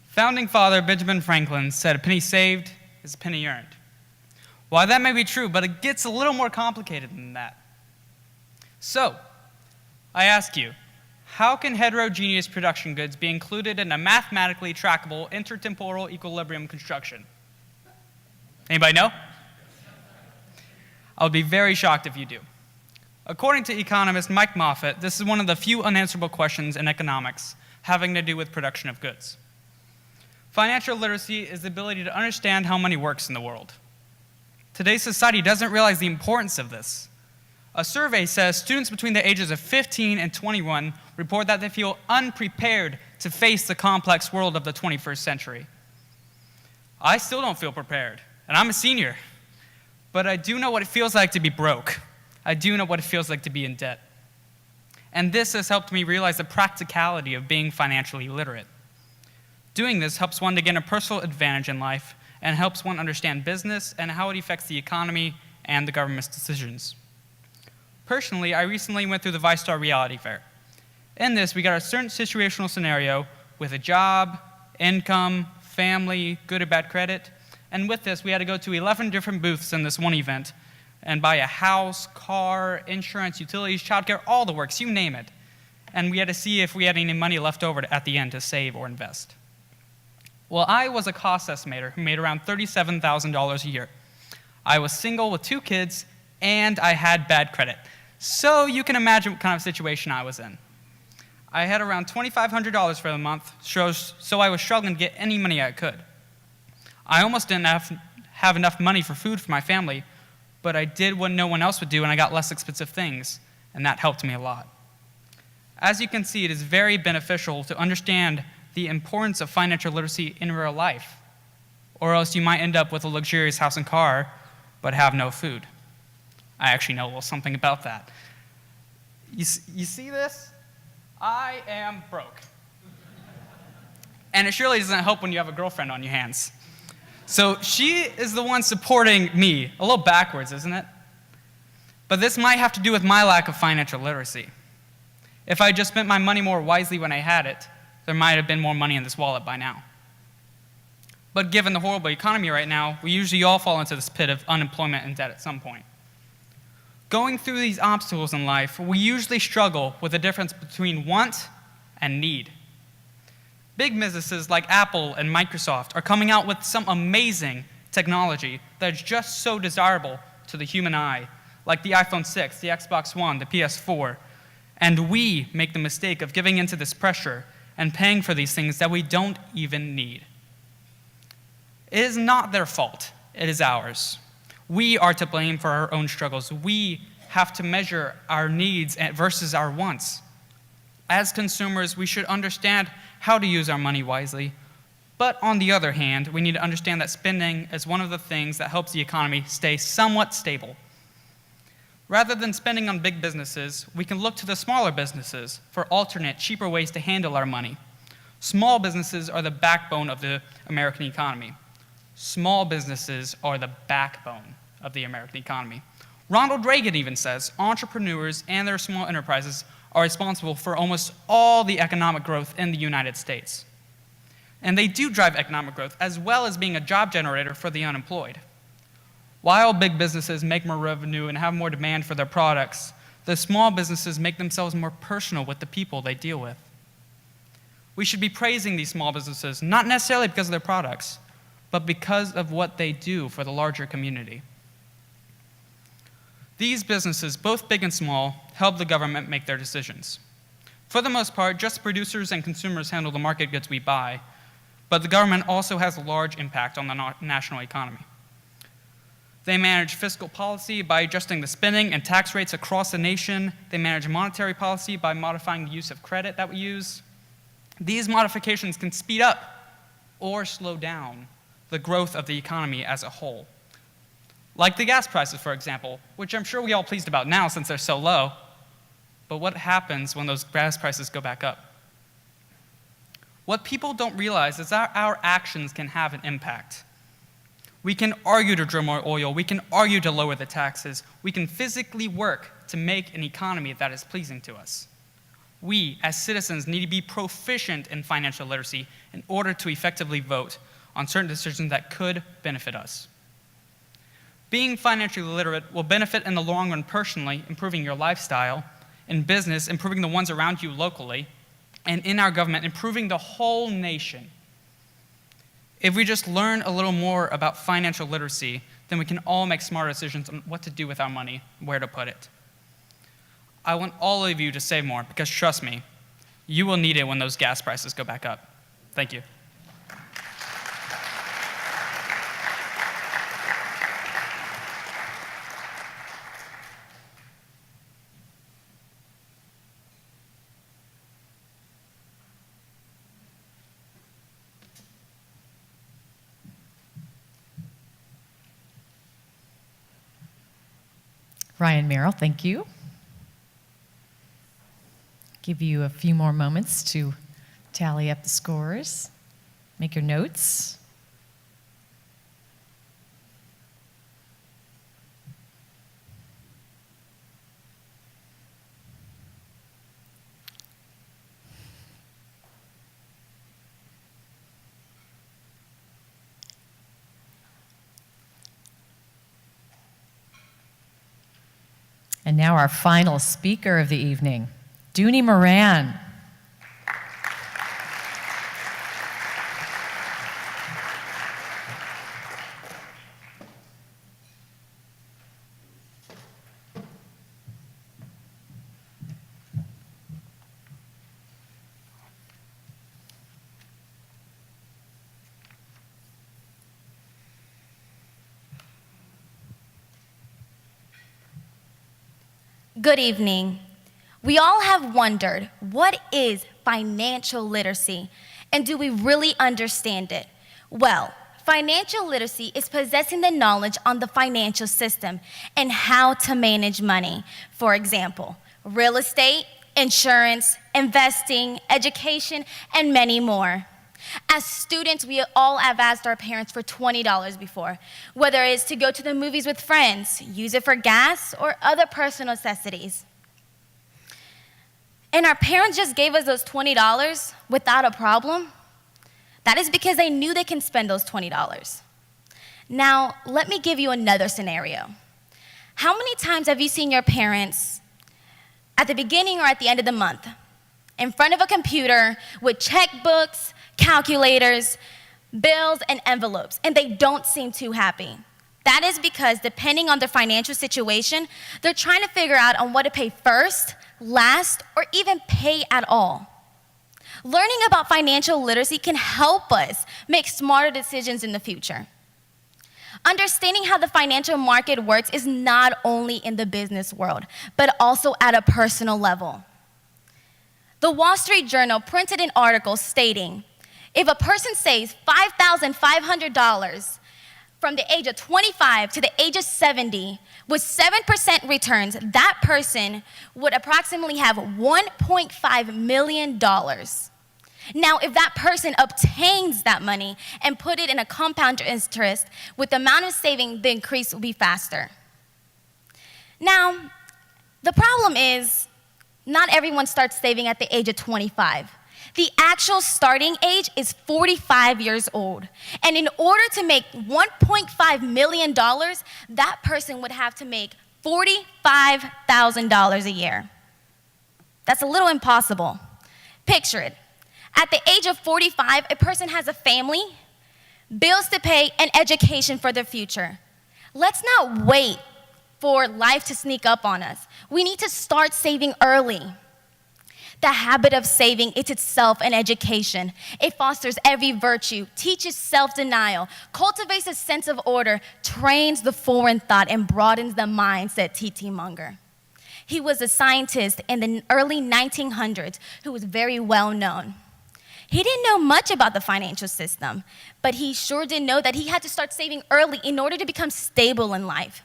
Founding father Benjamin Franklin said, "A penny saved is a penny earned." While that may be true, but it gets a little more complicated than that. So, I ask you, how can heterogeneous production goods be included in a mathematically trackable intertemporal equilibrium construction? Anybody know? I would be very shocked if you do. According to economist Mike Moffat, this is one of the few unanswerable questions in economics having to do with production of goods. Financial literacy is the ability to understand how money works in the world. Today's society doesn't realize the importance of this. A survey says students between the ages of 15 and 21 report that they feel unprepared to face the complex world of the 21st century. I still don't feel prepared, and I'm a senior, but I do know what it feels like to be broke. I do know what it feels like to be in debt. And this has helped me realize the practicality of being financially literate. Doing this helps one to gain a personal advantage in life and helps one understand business and how it affects the economy and the government's decisions. Personally, I recently went through the ViStar Reality Fair. In this, we got a certain situational scenario with a job, income, family, good or bad credit, and with this, we had to go to 11 different booths in this one event and buy a house, car, insurance, utilities, childcare, all the works, you name it. And we had to see if we had any money left over at the end to save or invest. Well, I was a cost estimator who made around $37,000 a year. I was single with 2 kids, and I had bad credit. So you can imagine what kind of situation I was in. I had around $2,500 for the month, so I was struggling to get any money I could. I almost didn't have enough money for food for my family, but I did what no one else would do, and I got less expensive things, and that helped me a lot. As you can see, it is very beneficial to understand the importance of financial literacy in real life, or else you might end up with a luxurious house and car, but have no food. I actually know a little something about that. You see this? I am broke. And it surely doesn't help when you have a girlfriend on your hands. So she is the one supporting me. A little backwards, isn't it? But this might have to do with my lack of financial literacy. If I just spent my money more wisely when I had it, there might have been more money in this wallet by now. But given the horrible economy right now, we usually all fall into this pit of unemployment and debt at some point. Going through these obstacles in life, we usually struggle with the difference between want and need. Big businesses like Apple and Microsoft are coming out with some amazing technology that is just so desirable to the human eye, like the iPhone 6, the Xbox One, the PS4. And we make the mistake of giving into this pressure and paying for these things that we don't even need. It is not their fault, it is ours. We are to blame for our own struggles. We have to measure our needs versus our wants. As consumers, we should understand how to use our money wisely. But on the other hand, we need to understand that spending is one of the things that helps the economy stay somewhat stable. Rather than spending on big businesses, we can look to the smaller businesses for alternate, cheaper ways to handle our money. Small businesses are the backbone of the American economy. Small businesses are the backbone of the American economy. Ronald Reagan even says entrepreneurs and their small enterprises are responsible for almost all the economic growth in the United States. And they do drive economic growth, as well as being a job generator for the unemployed. While big businesses make more revenue and have more demand for their products, the small businesses make themselves more personal with the people they deal with. We should be praising these small businesses, not necessarily because of their products, but because of what they do for the larger community. These businesses, both big and small, help the government make their decisions. For the most part, just producers and consumers handle the market goods we buy, but the government also has a large impact on the national economy. They manage fiscal policy by adjusting the spending and tax rates across the nation. They manage monetary policy by modifying the use of credit that we use. These modifications can speed up or slow down the growth of the economy as a whole. Like the gas prices, for example, which I'm sure we all pleased about now since they're so low. But what happens when those gas prices go back up? What people don't realize is that our actions can have an impact. We can argue to drill more oil. We can argue to lower the taxes. We can physically work to make an economy that is pleasing to us. We, as citizens, need to be proficient in financial literacy in order to effectively vote on certain decisions that could benefit us. Being financially literate will benefit in the long run personally, improving your lifestyle, in business, improving the ones around you locally, and in our government, improving the whole nation. If we just learn a little more about financial literacy, then we can all make smarter decisions on what to do with our money, where to put it. I want all of you to save more because trust me, you will need it when those gas prices go back up. Thank you. Ryan Merrill, thank you. Give you a few more moments to tally up the scores, make your notes. And now our final speaker of the evening, Dooney Moran. Good evening. We all have wondered, what is financial literacy, and do we really understand it? Well, financial literacy is possessing the knowledge on the financial system and how to manage money. For example, real estate, insurance, investing, education, and many more. As students, we all have asked our parents for $20 before, whether it's to go to the movies with friends, use it for gas, or other personal necessities. And our parents just gave us those $20 without a problem. That is because they knew they can spend those $20. Now, let me give you another scenario. How many times have you seen your parents at the beginning or at the end of the month in front of a computer with checkbooks, calculators, bills, and envelopes, and they don't seem too happy? That is because depending on their financial situation, they're trying to figure out on what to pay first, last, or even pay at all. Learning about financial literacy can help us make smarter decisions in the future. Understanding how the financial market works is not only in the business world, but also at a personal level. The Wall Street Journal printed an article stating, if a person saves $5,500 from the age of 25 to the age of 70 with 7% returns, that person would approximately have $1.5 million. Now, if that person obtains that money and put it in a compound interest, with the amount of saving, the increase will be faster. Now, the problem is not everyone starts saving at the age of 25. The actual starting age is 45 years old. And in order to make $1.5 million, that person would have to make $45,000 a year. That's a little impossible. Picture it. At the age of 45, a person has a family, bills to pay, and education for their future. Let's not wait for life to sneak up on us. We need to start saving early. The habit of saving is itself an education. It fosters every virtue, teaches self-denial, cultivates a sense of order, trains the foreign thought, and broadens the mind, said T.T. Munger. He was a scientist in the early 1900s who was very well known. He didn't know much about the financial system, but he sure did know that he had to start saving early in order to become stable in life.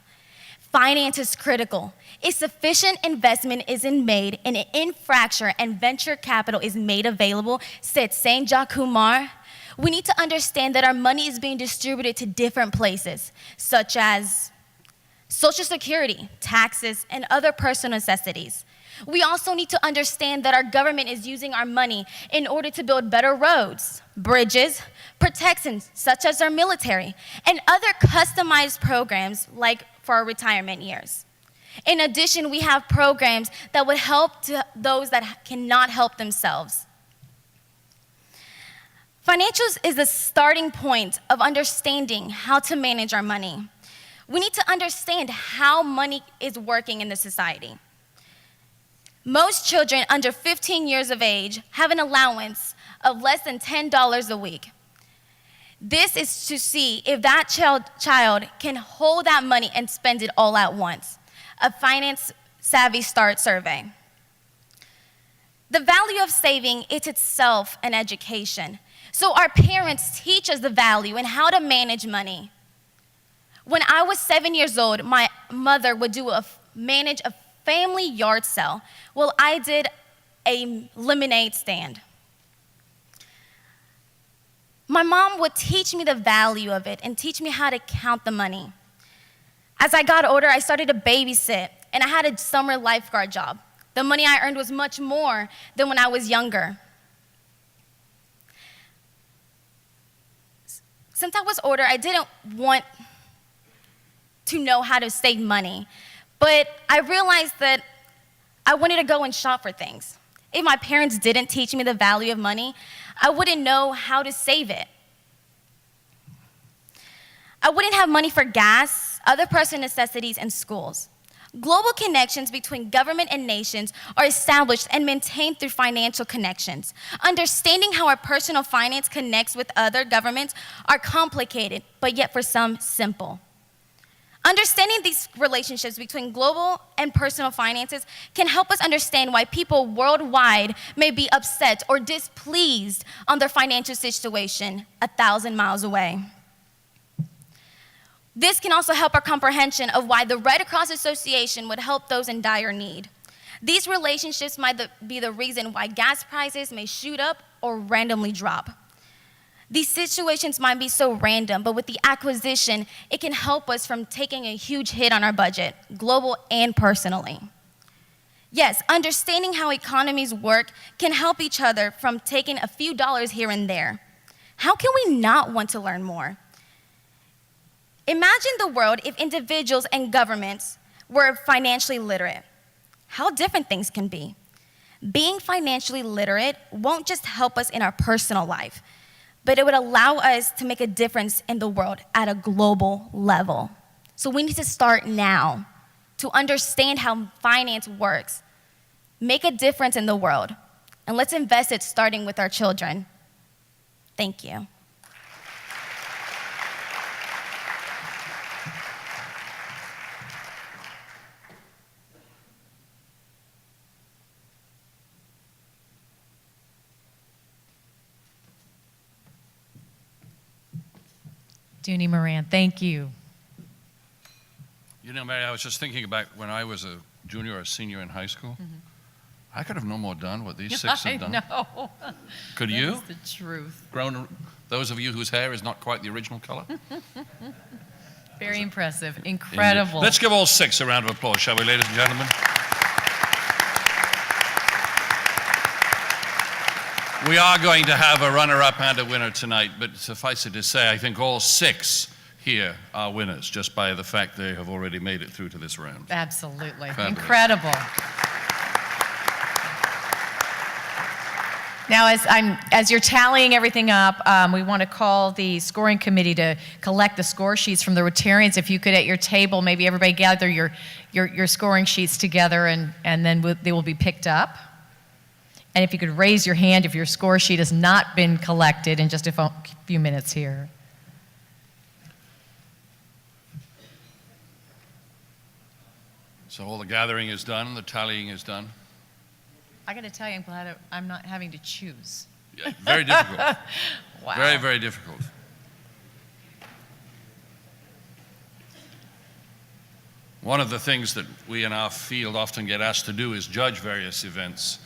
Finance is critical. If sufficient investment isn't made and an infrastructure and venture capital is made available, said Saint Jacques Kumar, we need to understand that our money is being distributed to different places, such as Social Security, taxes, and other personal necessities. We also need to understand that our government is using our money in order to build better roads, bridges, protections such as our military, and other customized programs like for our retirement years. In addition, we have programs that would help to those that cannot help themselves. Financials is the starting point of understanding how to manage our money. We need to understand how money is working in the society. Most children under 15 years of age have an allowance of less than $10 a week. This is to see if that child can hold that money and spend it all at once. A Finance Savvy Start survey. The value of saving is itself an education. So our parents teach us the value and how to manage money. When I was 7 years old, my mother would manage a family yard sale while I did a lemonade stand. My mom would teach me the value of it and teach me how to count the money. As I got older, I started to babysit, and I had a summer lifeguard job. The money I earned was much more than when I was younger. Since I was older, I didn't want to know how to save money, but I realized that I wanted to go and shop for things. If my parents didn't teach me the value of money, I wouldn't know how to save it. I wouldn't have money for gas, other personal necessities, and schools. Global connections between government and nations are established and maintained through financial connections. Understanding how our personal finance connects with other governments are complicated, but yet for some, simple. Understanding these relationships between global and personal finances can help us understand why people worldwide may be upset or displeased on their financial situation 1,000 miles away. This can also help our comprehension of why the Red Cross Association would help those in dire need. These relationships might be the reason why gas prices may shoot up or randomly drop. These situations might be so random, but with the acquisition, it can help us from taking a huge hit on our budget, global and personally. Yes, understanding how economies work can help each other from taking a few dollars here and there. How can we not want to learn more? Imagine the world if individuals and governments were financially literate. How different things can be. Being financially literate won't just help us in our personal life, but it would allow us to make a difference in the world at a global level. So we need to start now to understand how finance works, make a difference in the world, and let's invest it starting with our children. Thank you. Dooney Moran, thank you. You know, Mary, I was just thinking about when I was a junior or a senior in high school. I could have no more done what these six have done. I know. Could you? That's the truth. Grown, those of you whose hair is not quite the original color? Very impressive. Incredible. Let's give all six a round of applause, shall we, ladies and gentlemen? We are going to have a runner-up and a winner tonight, but suffice it to say, I think all six here are winners just by the fact they have already made it through to this round. Absolutely. Fabulous. Incredible. Now, as you're tallying everything up, we want to call the scoring committee to collect the score sheets from the Rotarians. If you could, at your table, maybe everybody gather your scoring sheets together, and then they will be picked up. And if you could raise your hand if your score sheet has not been collected in just a few minutes here. So all the gathering is done, the tallying is done. I got to tell you, I'm glad I'm not having to choose. Yeah, very difficult. Wow. Very, very difficult. One of the things that we in our field often get asked to do is judge various events.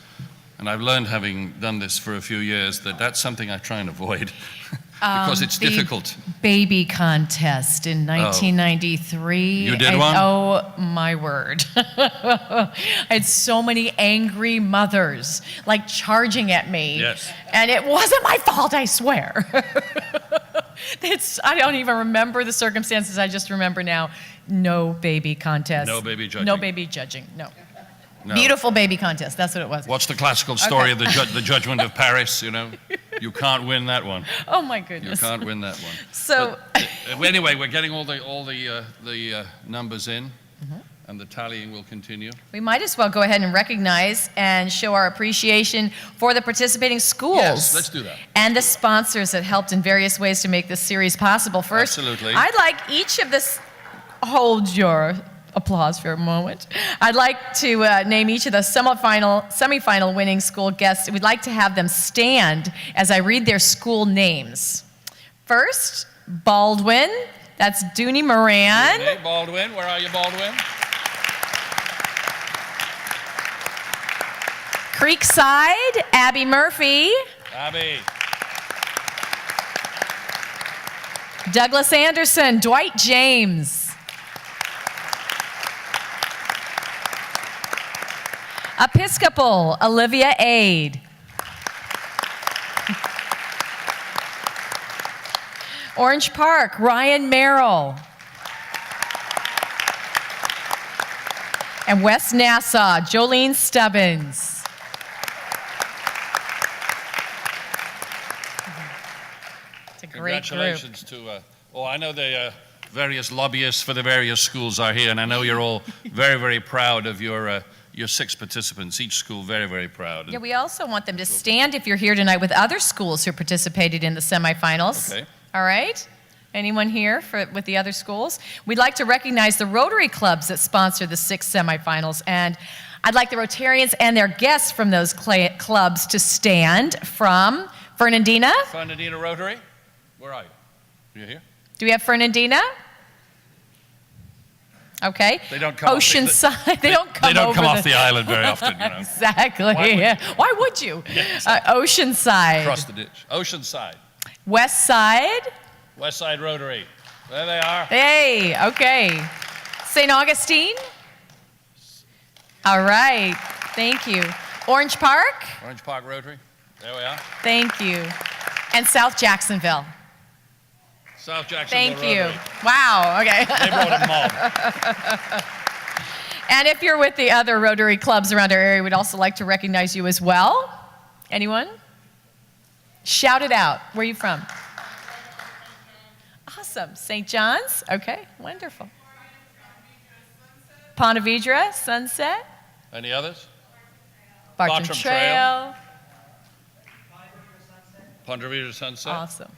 And I've learned, having done this for a few years, that that's something I try and avoid because it's difficult. Baby contest in 1993. You did one? Oh, my word. I had so many angry mothers, like, charging at me. Yes. And it wasn't my fault, I swear. I don't even remember the circumstances. I just remember now, no baby contest. No baby judging. No baby judging, no. No. Beautiful baby contest, that's what it was. What's the classical story of the judgment of Paris, you know? You can't win that one. Oh my You goodness. can't win that one. So, Anyway, we're getting all the numbers in, and the tallying will continue. we might as well go ahead and recognize and show our appreciation for the participating schools. Yes, let's do that. And the sponsors that helped in various ways to make this series possible. First, Absolutely. I'd like each of this, hold your applause for a moment. I'd like to name each of the semifinal winning school guests. We'd like to have them stand as I read their school names. First, Baldwin. That's Dooney Moran. Hey, Baldwin, where are you, Baldwin? Creekside, Abby Murphy. Abby. Douglas Anderson, Dwight James. Episcopal, Olivia Aid. Orange Park, Ryan Merrill. And West Nassau, Jolene Stubbins. It's a great group. Congratulations to, I know the various lobbyists for the various schools are here, and I know you're all very, very proud of your 6 participants, each school very, very proud. Yeah, we also want them to stand if you're here tonight with other schools who participated in the semifinals. Okay. All right? Anyone here with the other schools? We'd like to recognize the Rotary clubs that sponsor the 6 semifinals, and I'd like the Rotarians and their guests from those clubs to stand. From Fernandina. Fernandina Rotary, where are you? You here? Do we have Fernandina? Okay. They don't come Oceanside. They don't come off the island very often, you know. Exactly. Why would you? Yeah, Oceanside. Across the ditch. Oceanside. West Side. West Side Rotary. There they are. Hey, okay. St. Augustine. All right. Thank you. Orange Park. Orange Park Rotary. There we are. Thank you. And South Jacksonville. South Jacksonville Thank you. Rotary. Wow. Okay. They brought them all. And if you're with the other Rotary clubs around our area, we'd also like to recognize you as well. Anyone? Shout it out. Where are you from? Awesome. St. John's? Okay, wonderful. Ponte Vedra, Sunset. Any others? Bartram Trail. Ponte Vedra Sunset. Awesome.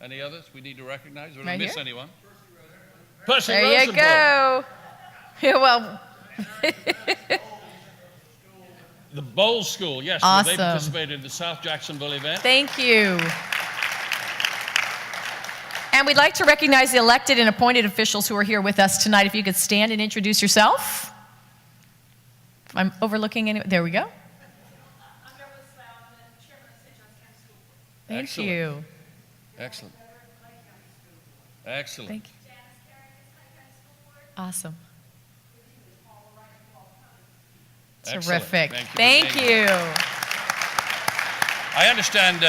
Any others we need to recognize? We don't Right miss here? anyone. Percy There you Rosenberg. go. Yeah, well, The Bowles School, yes. Awesome. They participated in the South Jacksonville event. thank you. And we'd like to recognize the elected and appointed officials who are here with us tonight. If you could stand and introduce yourself. If I'm overlooking any, there we go. Thank Excellent. you. Excellent. Excellent. Thank you. Awesome. Excellent. Terrific. Thank you for Thank being you. I understand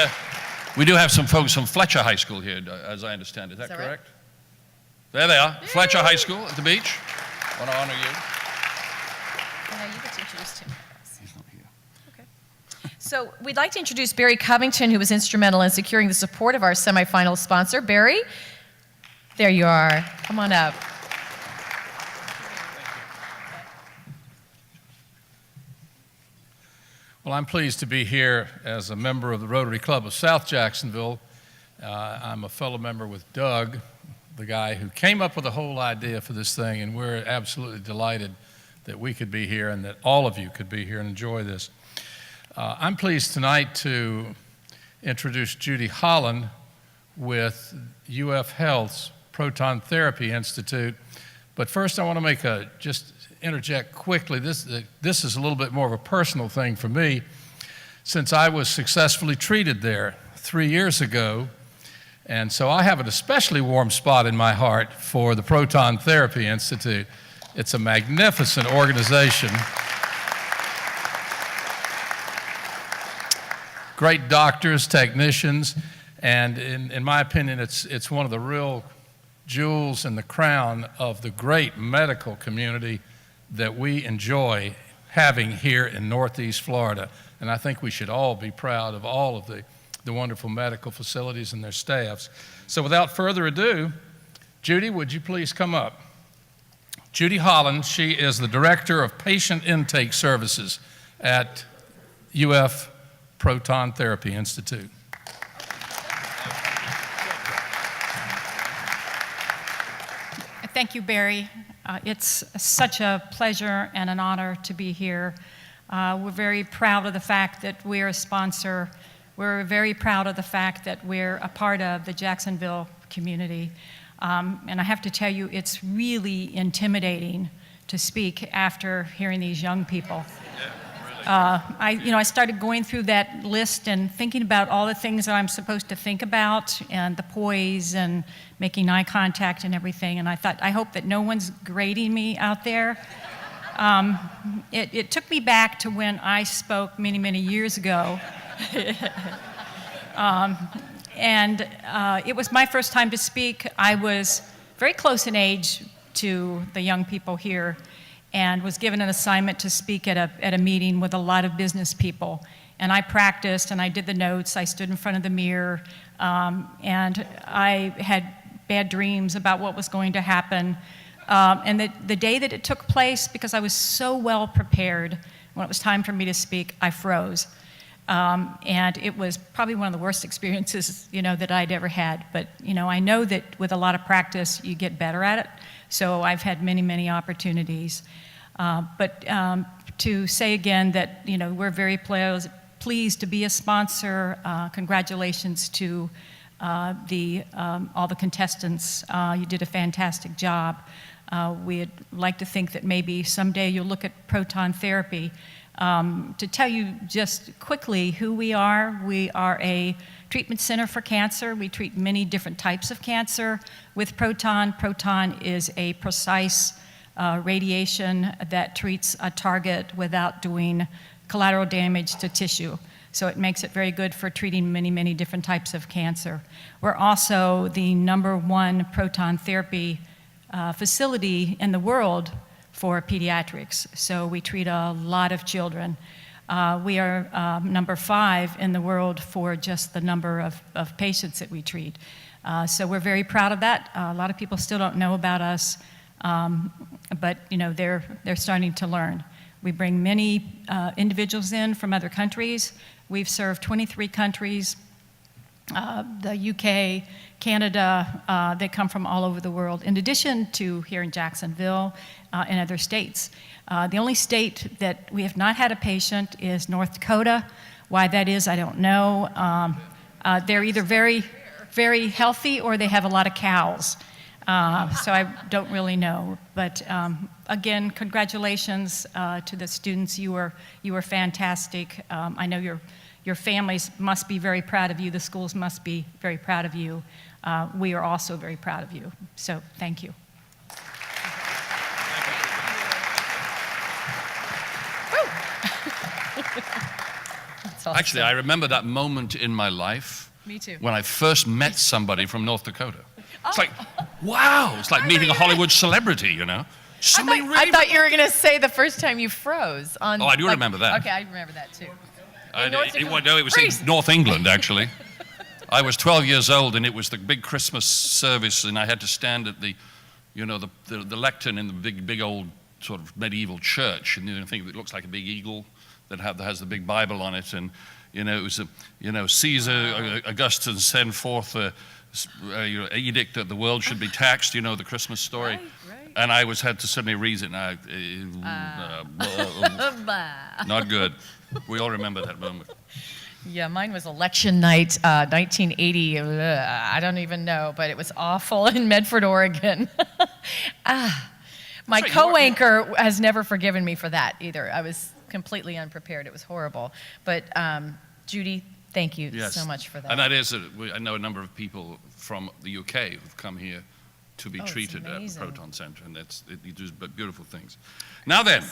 we do have some folks from Fletcher High School here, as I understand. Is that that right? correct? There they are. Fletcher High School at the beach. I want to honor you. No, you get to introduce Tim. He's not here. So we'd like to introduce Barry Covington, who was instrumental in securing the support of our semifinal sponsor. Barry, there you are. Come on up. Well, I'm pleased to be here as a member of the Rotary Club of South Jacksonville. I'm a fellow member with Doug, the guy who came up with the whole idea for this thing, and we're absolutely delighted that we could be here and that all of you could be here and enjoy this. I'm pleased tonight to introduce Judy Holland with UF Health's Proton Therapy Institute. But first I want to make just interject quickly. This is a little bit more of a personal thing for me, since I was successfully treated there 3 years ago. And so I have an especially warm spot in my heart for the Proton Therapy Institute. It's a magnificent organization. Great doctors, technicians, and in my opinion, it's one of the real jewels in the crown of the great medical community that we enjoy having here in Northeast Florida. And I think we should all be proud of all of the the wonderful medical facilities and their staffs. So without further ado, Judy, would you please come up? Judy Holland, she is the Director of Patient Intake Services at UF Proton Therapy Institute. Thank you, Barry. It's such a pleasure and an honor to be here. We're very proud of the fact that we're a sponsor. We're very proud of the fact that we're a part of the Jacksonville community. And I have to tell you, it's really intimidating to speak after hearing these young people. I started going through that list and thinking about all the things that I'm supposed to think about and the poise and making eye contact and everything. And I thought, I hope that no one's grading me out there. It took me back to when I spoke many, many years ago. It was my first time to speak. I was very close in age to the young people here and was given an assignment to speak at a meeting with a lot of business people. And I practiced and I did the notes. I stood in front of the mirror and I had bad dreams about what was going to happen. And the day that it took place, because I was so well prepared, when it was time for me to speak, I froze. And it was probably one of the worst experiences, that I'd ever had. But, I know that with a lot of practice, you get better at it. So I've had many, many opportunities. But to say again that, we're very pleased to be a sponsor. Congratulations to all the contestants. You did a fantastic job. We'd like to think that maybe someday you'll look at proton therapy. To tell you just quickly who we are a treatment center for cancer. We treat many different types of cancer with proton. Proton is a precise radiation that treats a target without doing collateral damage to tissue. So it makes it very good for treating many, many different types of cancer. We're also the #1 proton therapy facility in the world for pediatrics. So we treat a lot of children. We are #5 in the world for just the number of patients that we treat. So we're very proud of that. A lot of people still don't know about us, but they're starting to learn. We bring many individuals in from other countries. We've served 23 countries, the UK, Canada. They come from all over the world, in addition to here in Jacksonville and other states. The only state that we have not had a patient is North Dakota. Why that is, I don't know. They're either very, very healthy or they have a lot of cows. So I don't really know. But again, congratulations to the students. You were fantastic. I know your families must be very proud of you. The schools must be very proud of you. We are also very proud of you. So thank you. Awesome. Actually, I remember that moment in my life. Me too. When I first met somebody from North Dakota. It's like, wow, it's like meeting a Hollywood celebrity, Somebody I thought you were going to say the first time you froze. I do remember that. Okay, I remember that too. It was in North England, actually. I was 12 years old, and it was the big Christmas service, and I had to stand at the lectern in the big old sort of medieval church, and the thing that looks like a big eagle that has the big Bible on it, and it was Caesar Augustus sent forth a edict that the world should be taxed. The Christmas story. Right. And I had to suddenly read it, and not good. We all remember that moment. Yeah, mine was election night, 1980. I don't even know, but it was awful in Medford, Oregon. My co-anchor has never forgiven me for that either. I was completely unprepared. It was horrible. But Judy, thank you so much for that. And that is, I know a number of people from the UK who've come here to be treated at the Proton Center, and it does beautiful things. Now then,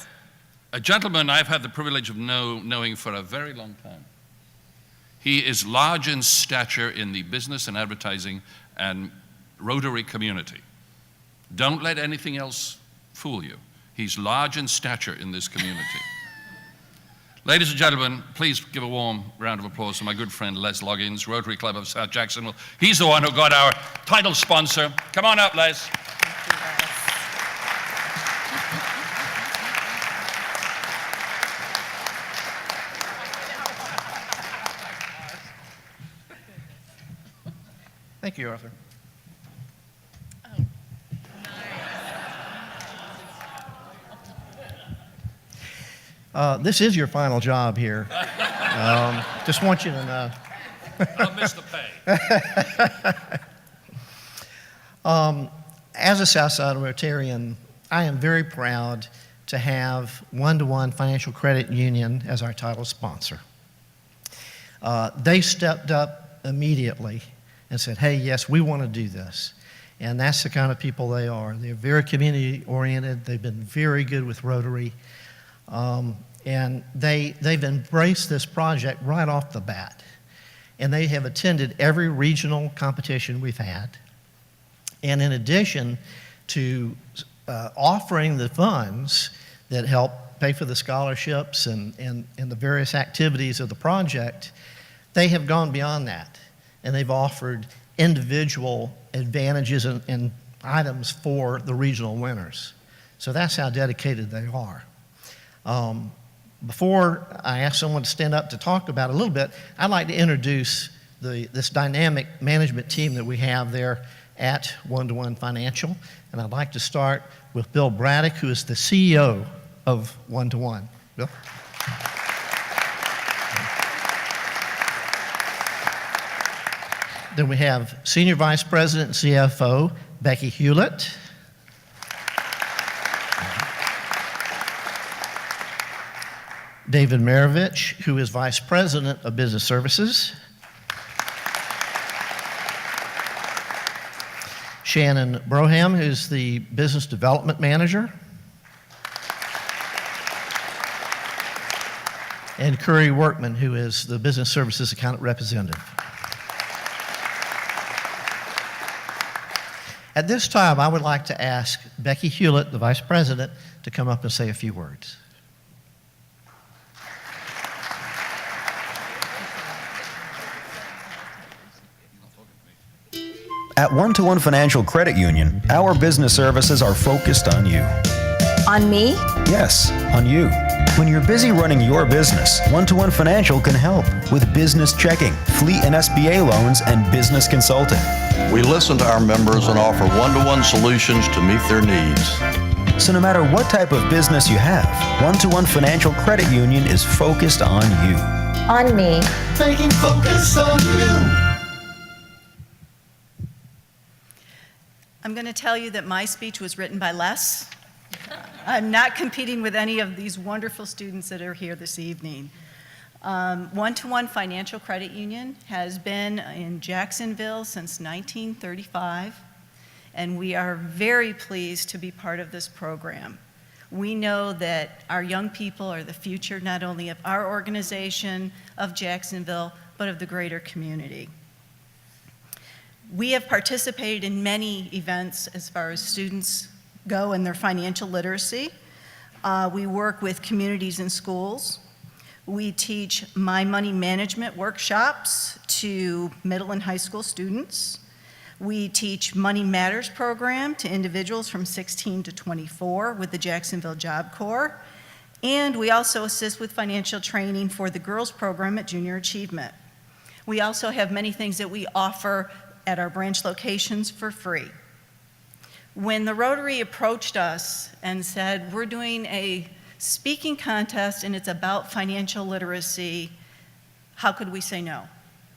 a gentleman I've had the privilege of knowing for a very long time. He is large in stature in the business and advertising and Rotary community. Don't let anything else fool you. He's large in stature in this community. Ladies and gentlemen, please give a warm round of applause to my good friend Les Loggins, Rotary Club of South Jacksonville. He's the one who got our title sponsor. Come on up, Les. Thank you, Arthur. This is your final job here. Just want you to know. I'll miss the pay. As a Southside Rotarian, I am very proud to have One-to-One Financial Credit Union as our title sponsor. They stepped up immediately and said, hey, yes, we want to do this. And that's the kind of people they are. They're very community-oriented. They've been very good with Rotary. And they've embraced this project right off the bat. And they have attended every regional competition we've had. And in addition to offering the funds that help pay for the scholarships and the various activities of the project, they have gone beyond that. And they've offered individual advantages and items for the regional winners. So that's how dedicated they are. Before I ask someone to stand up to talk about it a little bit, I'd like to introduce this dynamic management team that we have there at One-to-One Financial. And I'd like to start with Bill Braddock, who is the CEO of One-to-One. Bill? Then we have Senior Vice President and CFO, Becky Hewlett. David Marovich, who is Vice President of Business Services. Shannon Broham, who's the Business Development Manager. And Curry Workman, who is the Business Services Account Representative. At this time, I would like to ask Becky Hewlett, the Vice President, to come up and say a few words. At One-to-One Financial Credit Union, our business services are focused on you. On me? Yes, on you. When you're busy running your business, One-to-One Financial can help with business checking, fleet and SBA loans, and business consulting. We listen to our members and offer one-to-one solutions to meet their needs. So no matter what type of business you have, One-to-One Financial Credit Union is focused on you. On me. Making focus on you. I'm going to tell you that my speech was written by Les. I'm not competing with any of these wonderful students that are here this evening. One-to-One Financial Credit Union has been in Jacksonville since 1935, and we are very pleased to be part of this program. We know that our young people are the future not only of our organization, of Jacksonville, but of the greater community. We have participated in many events as far as students go in their financial literacy. We work with communities and schools. We teach My Money Management workshops to middle and high school students. We teach Money Matters program to individuals from 16 to 24 with the Jacksonville Job Corps. And we also assist with financial training for the girls program at Junior Achievement. We also have many things that we offer at our branch locations for free. When the Rotary approached us and said, we're doing a speaking contest and it's about financial literacy, how could we say no?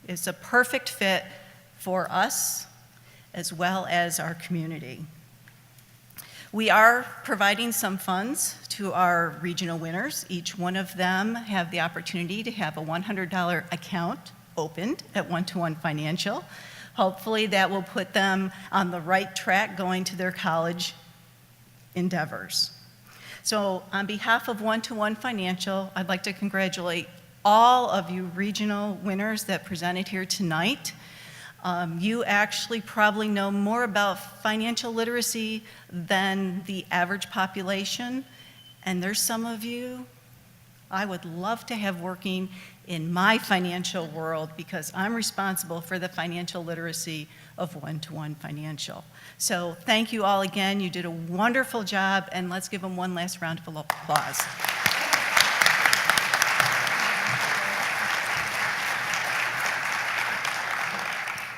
It's a perfect fit for us as well as our community. We are providing some funds to our regional winners. Each one of them have the opportunity to have a $100 account opened at One-to-One Financial. Hopefully that will put them on the right track going to their college endeavors. So on behalf of One-to-One Financial, I'd like to congratulate all of you regional winners that presented here tonight. You actually probably know more about financial literacy than the average population, and there's some of you I would love to have working in my financial world because I'm responsible for the financial literacy of One-to-One Financial. So thank you all again. You did a wonderful job, and let's give them one last round of applause.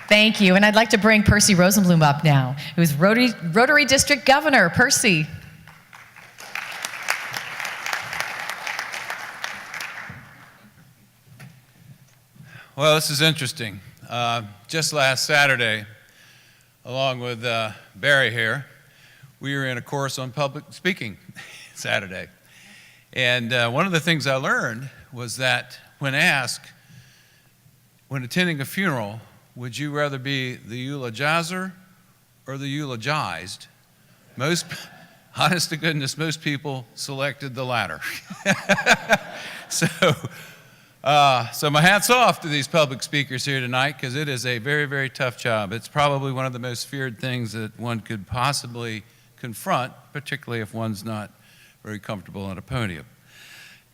Thank you. And I'd like to bring Percy Rosenblum up now, who's Rotary District Governor. Percy. Well, this is interesting. Just last Saturday, along with Barry here, we were in a course on public speaking Saturday. And one of the things I learned was that when asked, when attending a funeral, would you rather be the eulogizer or the eulogized? Honest to goodness, most people selected the latter. So my hat's off to these public speakers here tonight, because it is a very, very tough job. It's probably one of the most feared things that one could possibly confront, particularly if one's not very comfortable on a podium.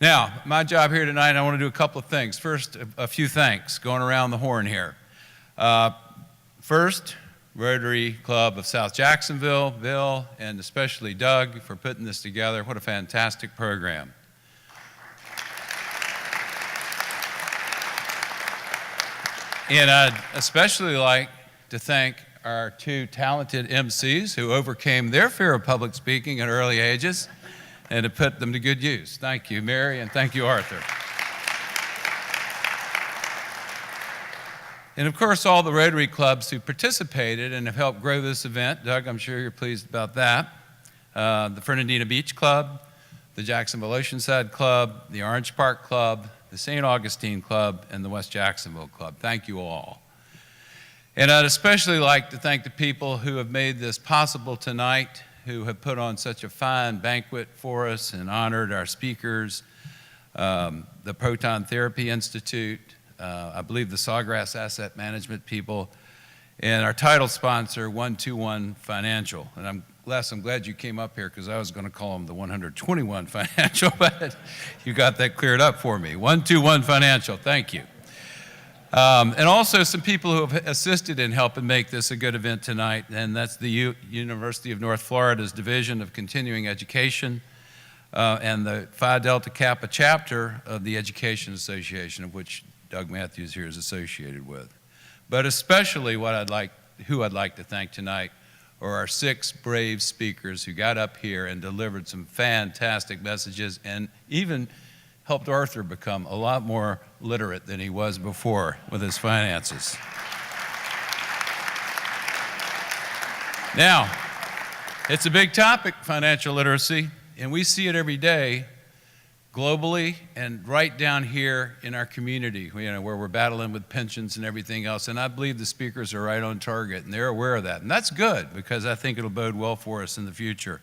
Now, my job here tonight, I want to do a couple of things. First, a few thanks, going around the horn here. First, Rotary Club of South Jacksonville, Bill, and especially Doug for putting this together. What a fantastic program. And I'd especially like to thank our two talented MCs who overcame their fear of public speaking at early ages and to put them to good use. Thank you, Mary, and thank you, Arthur. And of course, all the Rotary clubs who participated and have helped grow this event. Doug, I'm sure you're pleased about that. The Fernandina Beach Club, the Jacksonville Oceanside Club, the Orange Park Club, the St. Augustine Club, and the West Jacksonville Club. Thank you all. And I'd especially like to thank the people who have made this possible tonight, who have put on such a fine banquet for us and honored our speakers, the Proton Therapy Institute, I believe the Sawgrass Asset Management people, and our title sponsor, One-to-One Financial. And Les, I'm glad you came up here, because I was going to call them the 121 Financial, but you got that cleared up for me. One-to-One Financial, thank you. And also some people who have assisted in helping make this a good event tonight, and that's the University of North Florida's Division of Continuing Education and the Phi Delta Kappa chapter of the Education Association, of which Doug Matthews here is associated with. But especially who I'd like to thank tonight are our 6 brave speakers who got up here and delivered some fantastic messages and even helped Arthur become a lot more literate than he was before with his finances. Now, it's a big topic, financial literacy, and we see it every day globally and right down here in our community, where we're battling with pensions and everything else. And I believe the speakers are right on target, and they're aware of that. And that's good, because I think it'll bode well for us in the future.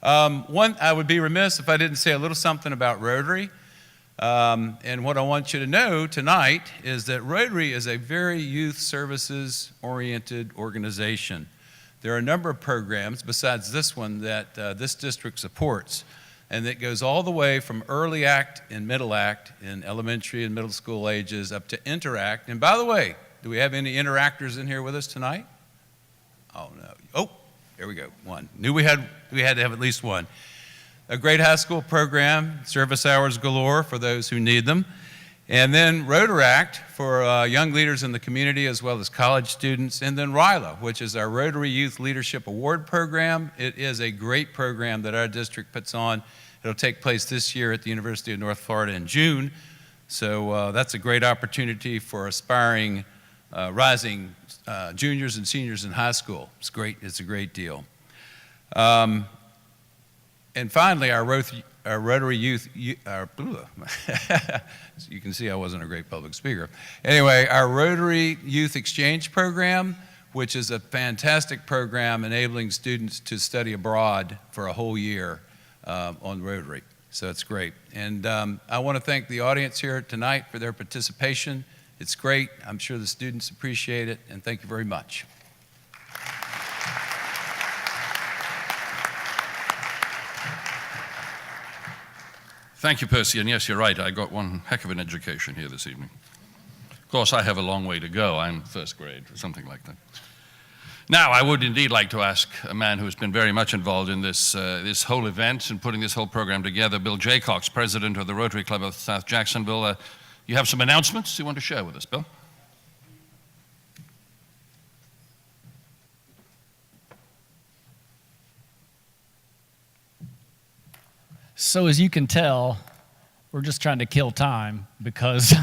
I would be remiss if I didn't say a little something about Rotary. And what I want you to know tonight is that Rotary is a very youth services oriented organization. There are a number of programs besides this one that this district supports, and that goes all the way from early act and middle act in elementary and middle school ages up to interact. And by the way, do we have any interactors in here with us tonight? Oh, no. Oh, there we go, one. Knew we had to have at least one. A great high school program, service hours galore for those who need them. And then Rotaract for young leaders in the community as well as college students. And then RILA, which is our Rotary Youth Leadership Award program. It is a great program that our district puts on. It'll take place this year at the University of North Florida in June. So that's a great opportunity for aspiring, rising juniors and seniors in high school. It's great. It's a great deal. And finally, our Rotary Youth, you can see I wasn't a great public speaker. Anyway, our Rotary Youth Exchange Program, which is a fantastic program enabling students to study abroad for a whole year on Rotary. So it's great. And I want to thank the audience here tonight for their participation. It's great. I'm sure the students appreciate it, and thank you very much. Thank you, Percy. And yes, you're right. I got one heck of an education here this evening. Of course, I have a long way to go. I'm first grade or something like that. Now, I would indeed like to ask a man who has been very much involved in this whole event and putting this whole program together, Bill Jaycox, president of the Rotary Club of South Jacksonville. You have some announcements you want to share with us, Bill? So as you can tell, we're just trying to kill time because,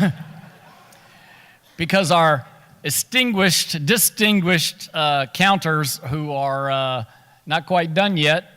because our distinguished counters who are not quite done yet.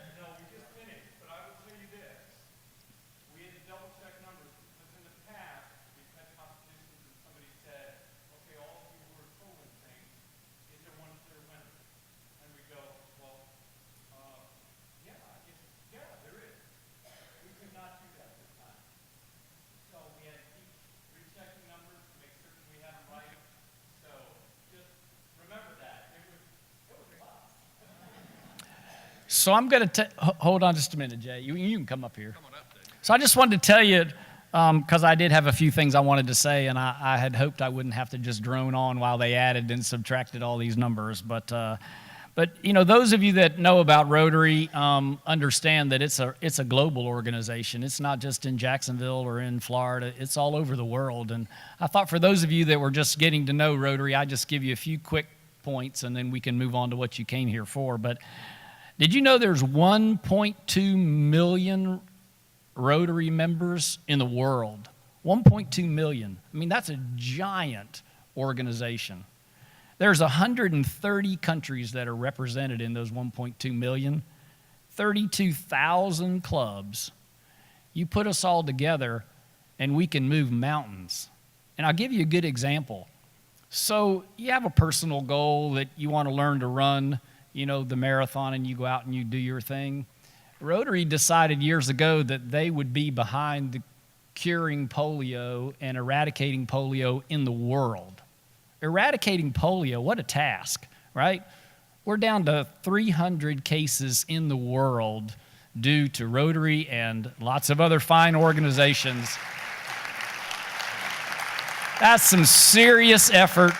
So I'm going to hold on just a minute, Jay. You can come up here. So I just wanted to tell you, because I did have a few things I wanted to say, and I had hoped I wouldn't have to just drone on while they added and subtracted all these numbers. But you know, those of you that know about Rotary understand that it's a global organization. It's not just in Jacksonville or in Florida. It's all over the world. And I thought for those of you that were just getting to know Rotary, I'd just give you a few quick points, and then we can move on to what you came here for. But did you know there's 1.2 million Rotary members in the world? 1.2 million. I mean, that's a giant organization. There's 130 countries that are represented in those 1.2 million, 32,000 clubs. You put us all together, and we can move mountains. And I'll give you a good example. So you have a personal goal that you want to learn to run, you know, the marathon, and you go out and you do your thing. Rotary decided years ago that they would be behind the curing polio and eradicating polio in the world. Eradicating polio, what a task, right? We're down to 300 cases in the world due to Rotary and lots of other fine organizations. That's some serious effort,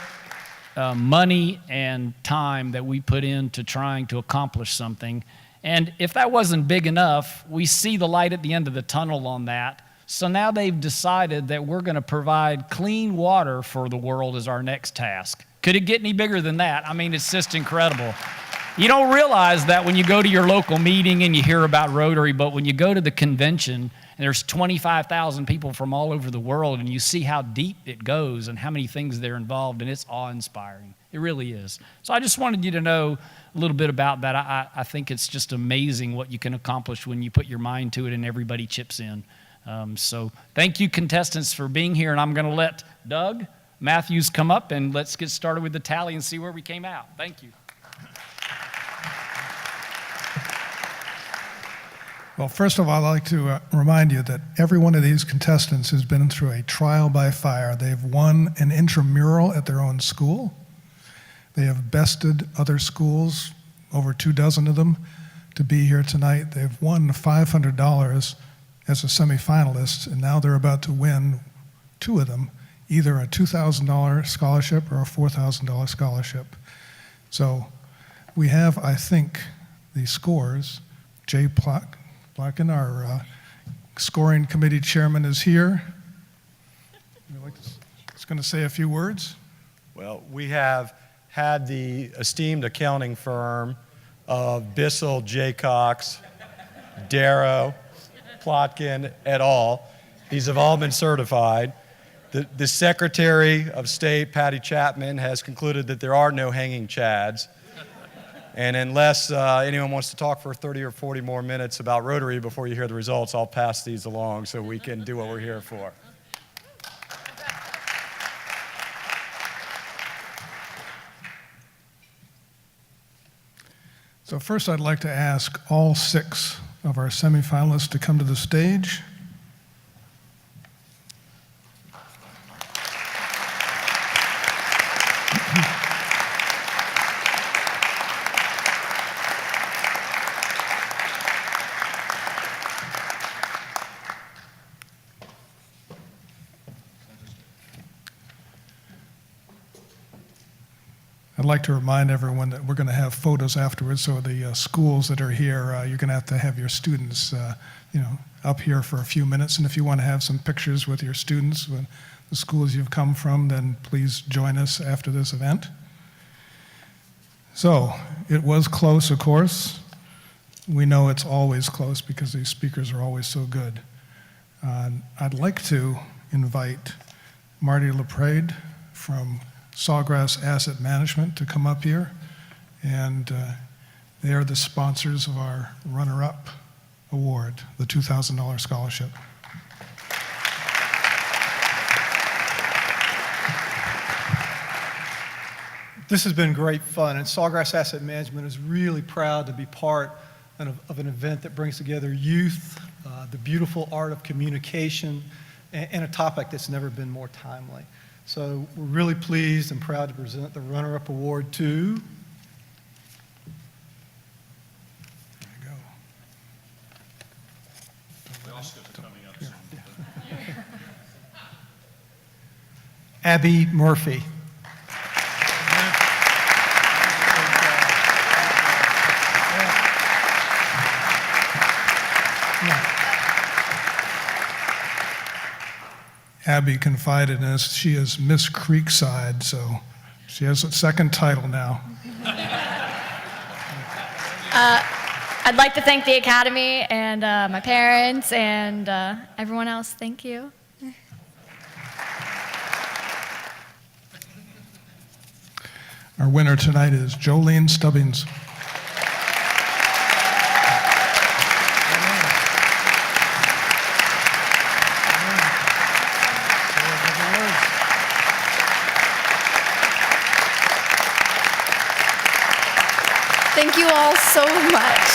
money and time that we put into trying to accomplish something. And if that wasn't big enough, we see the light at the end of the tunnel on that. So now they've decided that we're going to provide clean water for the world as our next task. Could it get any bigger than that? I mean, it's just incredible. You don't realize that when you go to your local meeting and you hear about Rotary, but when you go to the convention, and there's 25,000 people from all over the world, and you see how deep it goes and how many things they're involved in, it's awe-inspiring. It really is. So I just wanted you to know a little bit about that. I think it's just amazing what you can accomplish when you put your mind to it and everybody chips in. So thank you, contestants, for being here, and I'm going to let Doug Matthews come up, and let's get started with the tally and see where we came out. Thank you. Well, first of all, I'd like to remind you that every one of these contestants has been through a trial by fire. They've won an intramural at their own school. They have bested other schools, over 24 of them, to be here tonight. They've won $500 as a semifinalist, and now they're about to win 2 of them, either a $2,000 scholarship or a $4,000 scholarship. So we have, I think, the scores. Jay Plotkin, our scoring committee chairman, is here. He's going to say a few words. Well, we have had the esteemed accounting firm of Bissell, Jaycox, Darrow, Plotkin et al. These have all been certified. The Secretary of State, Patty Chapman, has concluded that there are no hanging chads. And unless anyone wants to talk for 30 or 40 more minutes about Rotary before you hear the results, I'll pass these along so we can do what we're here for. So first, I'd like to ask all 6 of our semifinalists to come to the stage. like to remind everyone that we're going to have photos afterwards, so the schools that are here, you're going to have your students, up here for a few minutes, and if you want to have some pictures with your students, with the schools you've come from, then please join us after this event. So, it was close, of course. We know it's always close because these speakers are always so good. I'd like to invite Marty LaPrade from Sawgrass Asset Management to come up here, and they are the sponsors of our runner-up award, the $2,000 scholarship. This has been great fun, and Sawgrass Asset Management is really proud to be part of an event that brings together youth, the beautiful art of communication, and a topic that's never been more timely. So we're really pleased and proud to present the runner-up award to Abby Murphy. Abby confided in us she is Miss Creekside, so she has a second title now. I'd like to thank the Academy and my parents and everyone else. Thank you. Our winner tonight is Jolene Stubbings. Thank you all so much.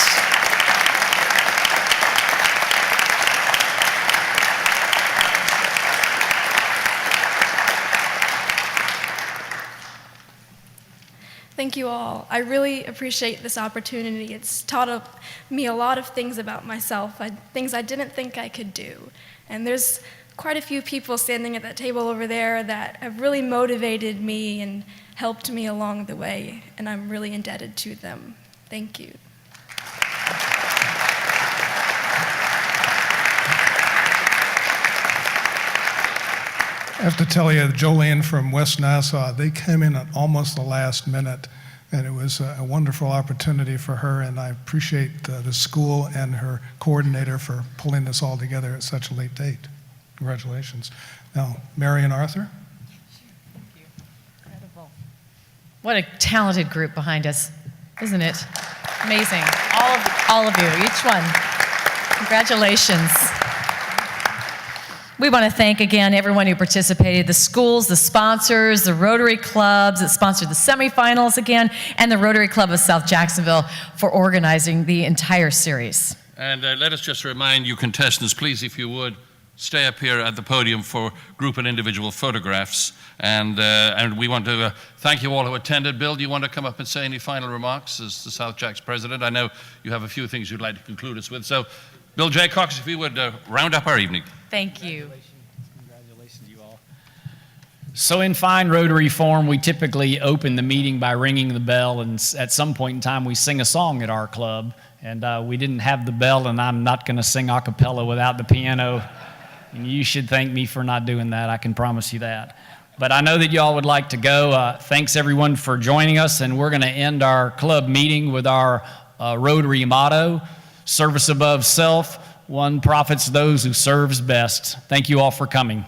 Thank you all. I really appreciate this opportunity. It's taught me a lot of things about myself, things I didn't think I could do. And there's quite a few people standing at that table over there that have really motivated me and helped me along the way, and I'm really indebted to them. Thank you. I have to tell you, Jolene from West Nassau, they came in at almost the last minute, and it was a wonderful opportunity for her, and I appreciate the school and her coordinator for pulling this all together at such a late date. Congratulations. Now, Mary and Arthur. Incredible. What a talented group behind us, isn't it? Amazing. All of you, each one. Congratulations. We want to thank again everyone who participated, the schools, the sponsors, the Rotary clubs that sponsored the semifinals again, and the Rotary Club of South Jacksonville for organizing the entire series. And let us just remind you contestants, please, if you would, stay up here at the podium for group and individual photographs. And we want to thank you all who attended. Bill, do you want to come up and say any final remarks as the South Jacks president? I know you have a few things you'd like to conclude us with. So, Bill J. Cox, if you would round up our evening. Thank you. Congratulations, you all. So in fine Rotary form, we typically open the meeting by ringing the bell, and at some point in time, we sing a song at our club. And we didn't have the bell, and I'm not going to sing a cappella without the piano. And you should thank me for not doing that, I can promise you that. But I know that y'all would like to go. Thanks everyone for joining us, and we're going to end our club meeting with our Rotary motto, service above self, one profits those who serves best. Thank you all for coming.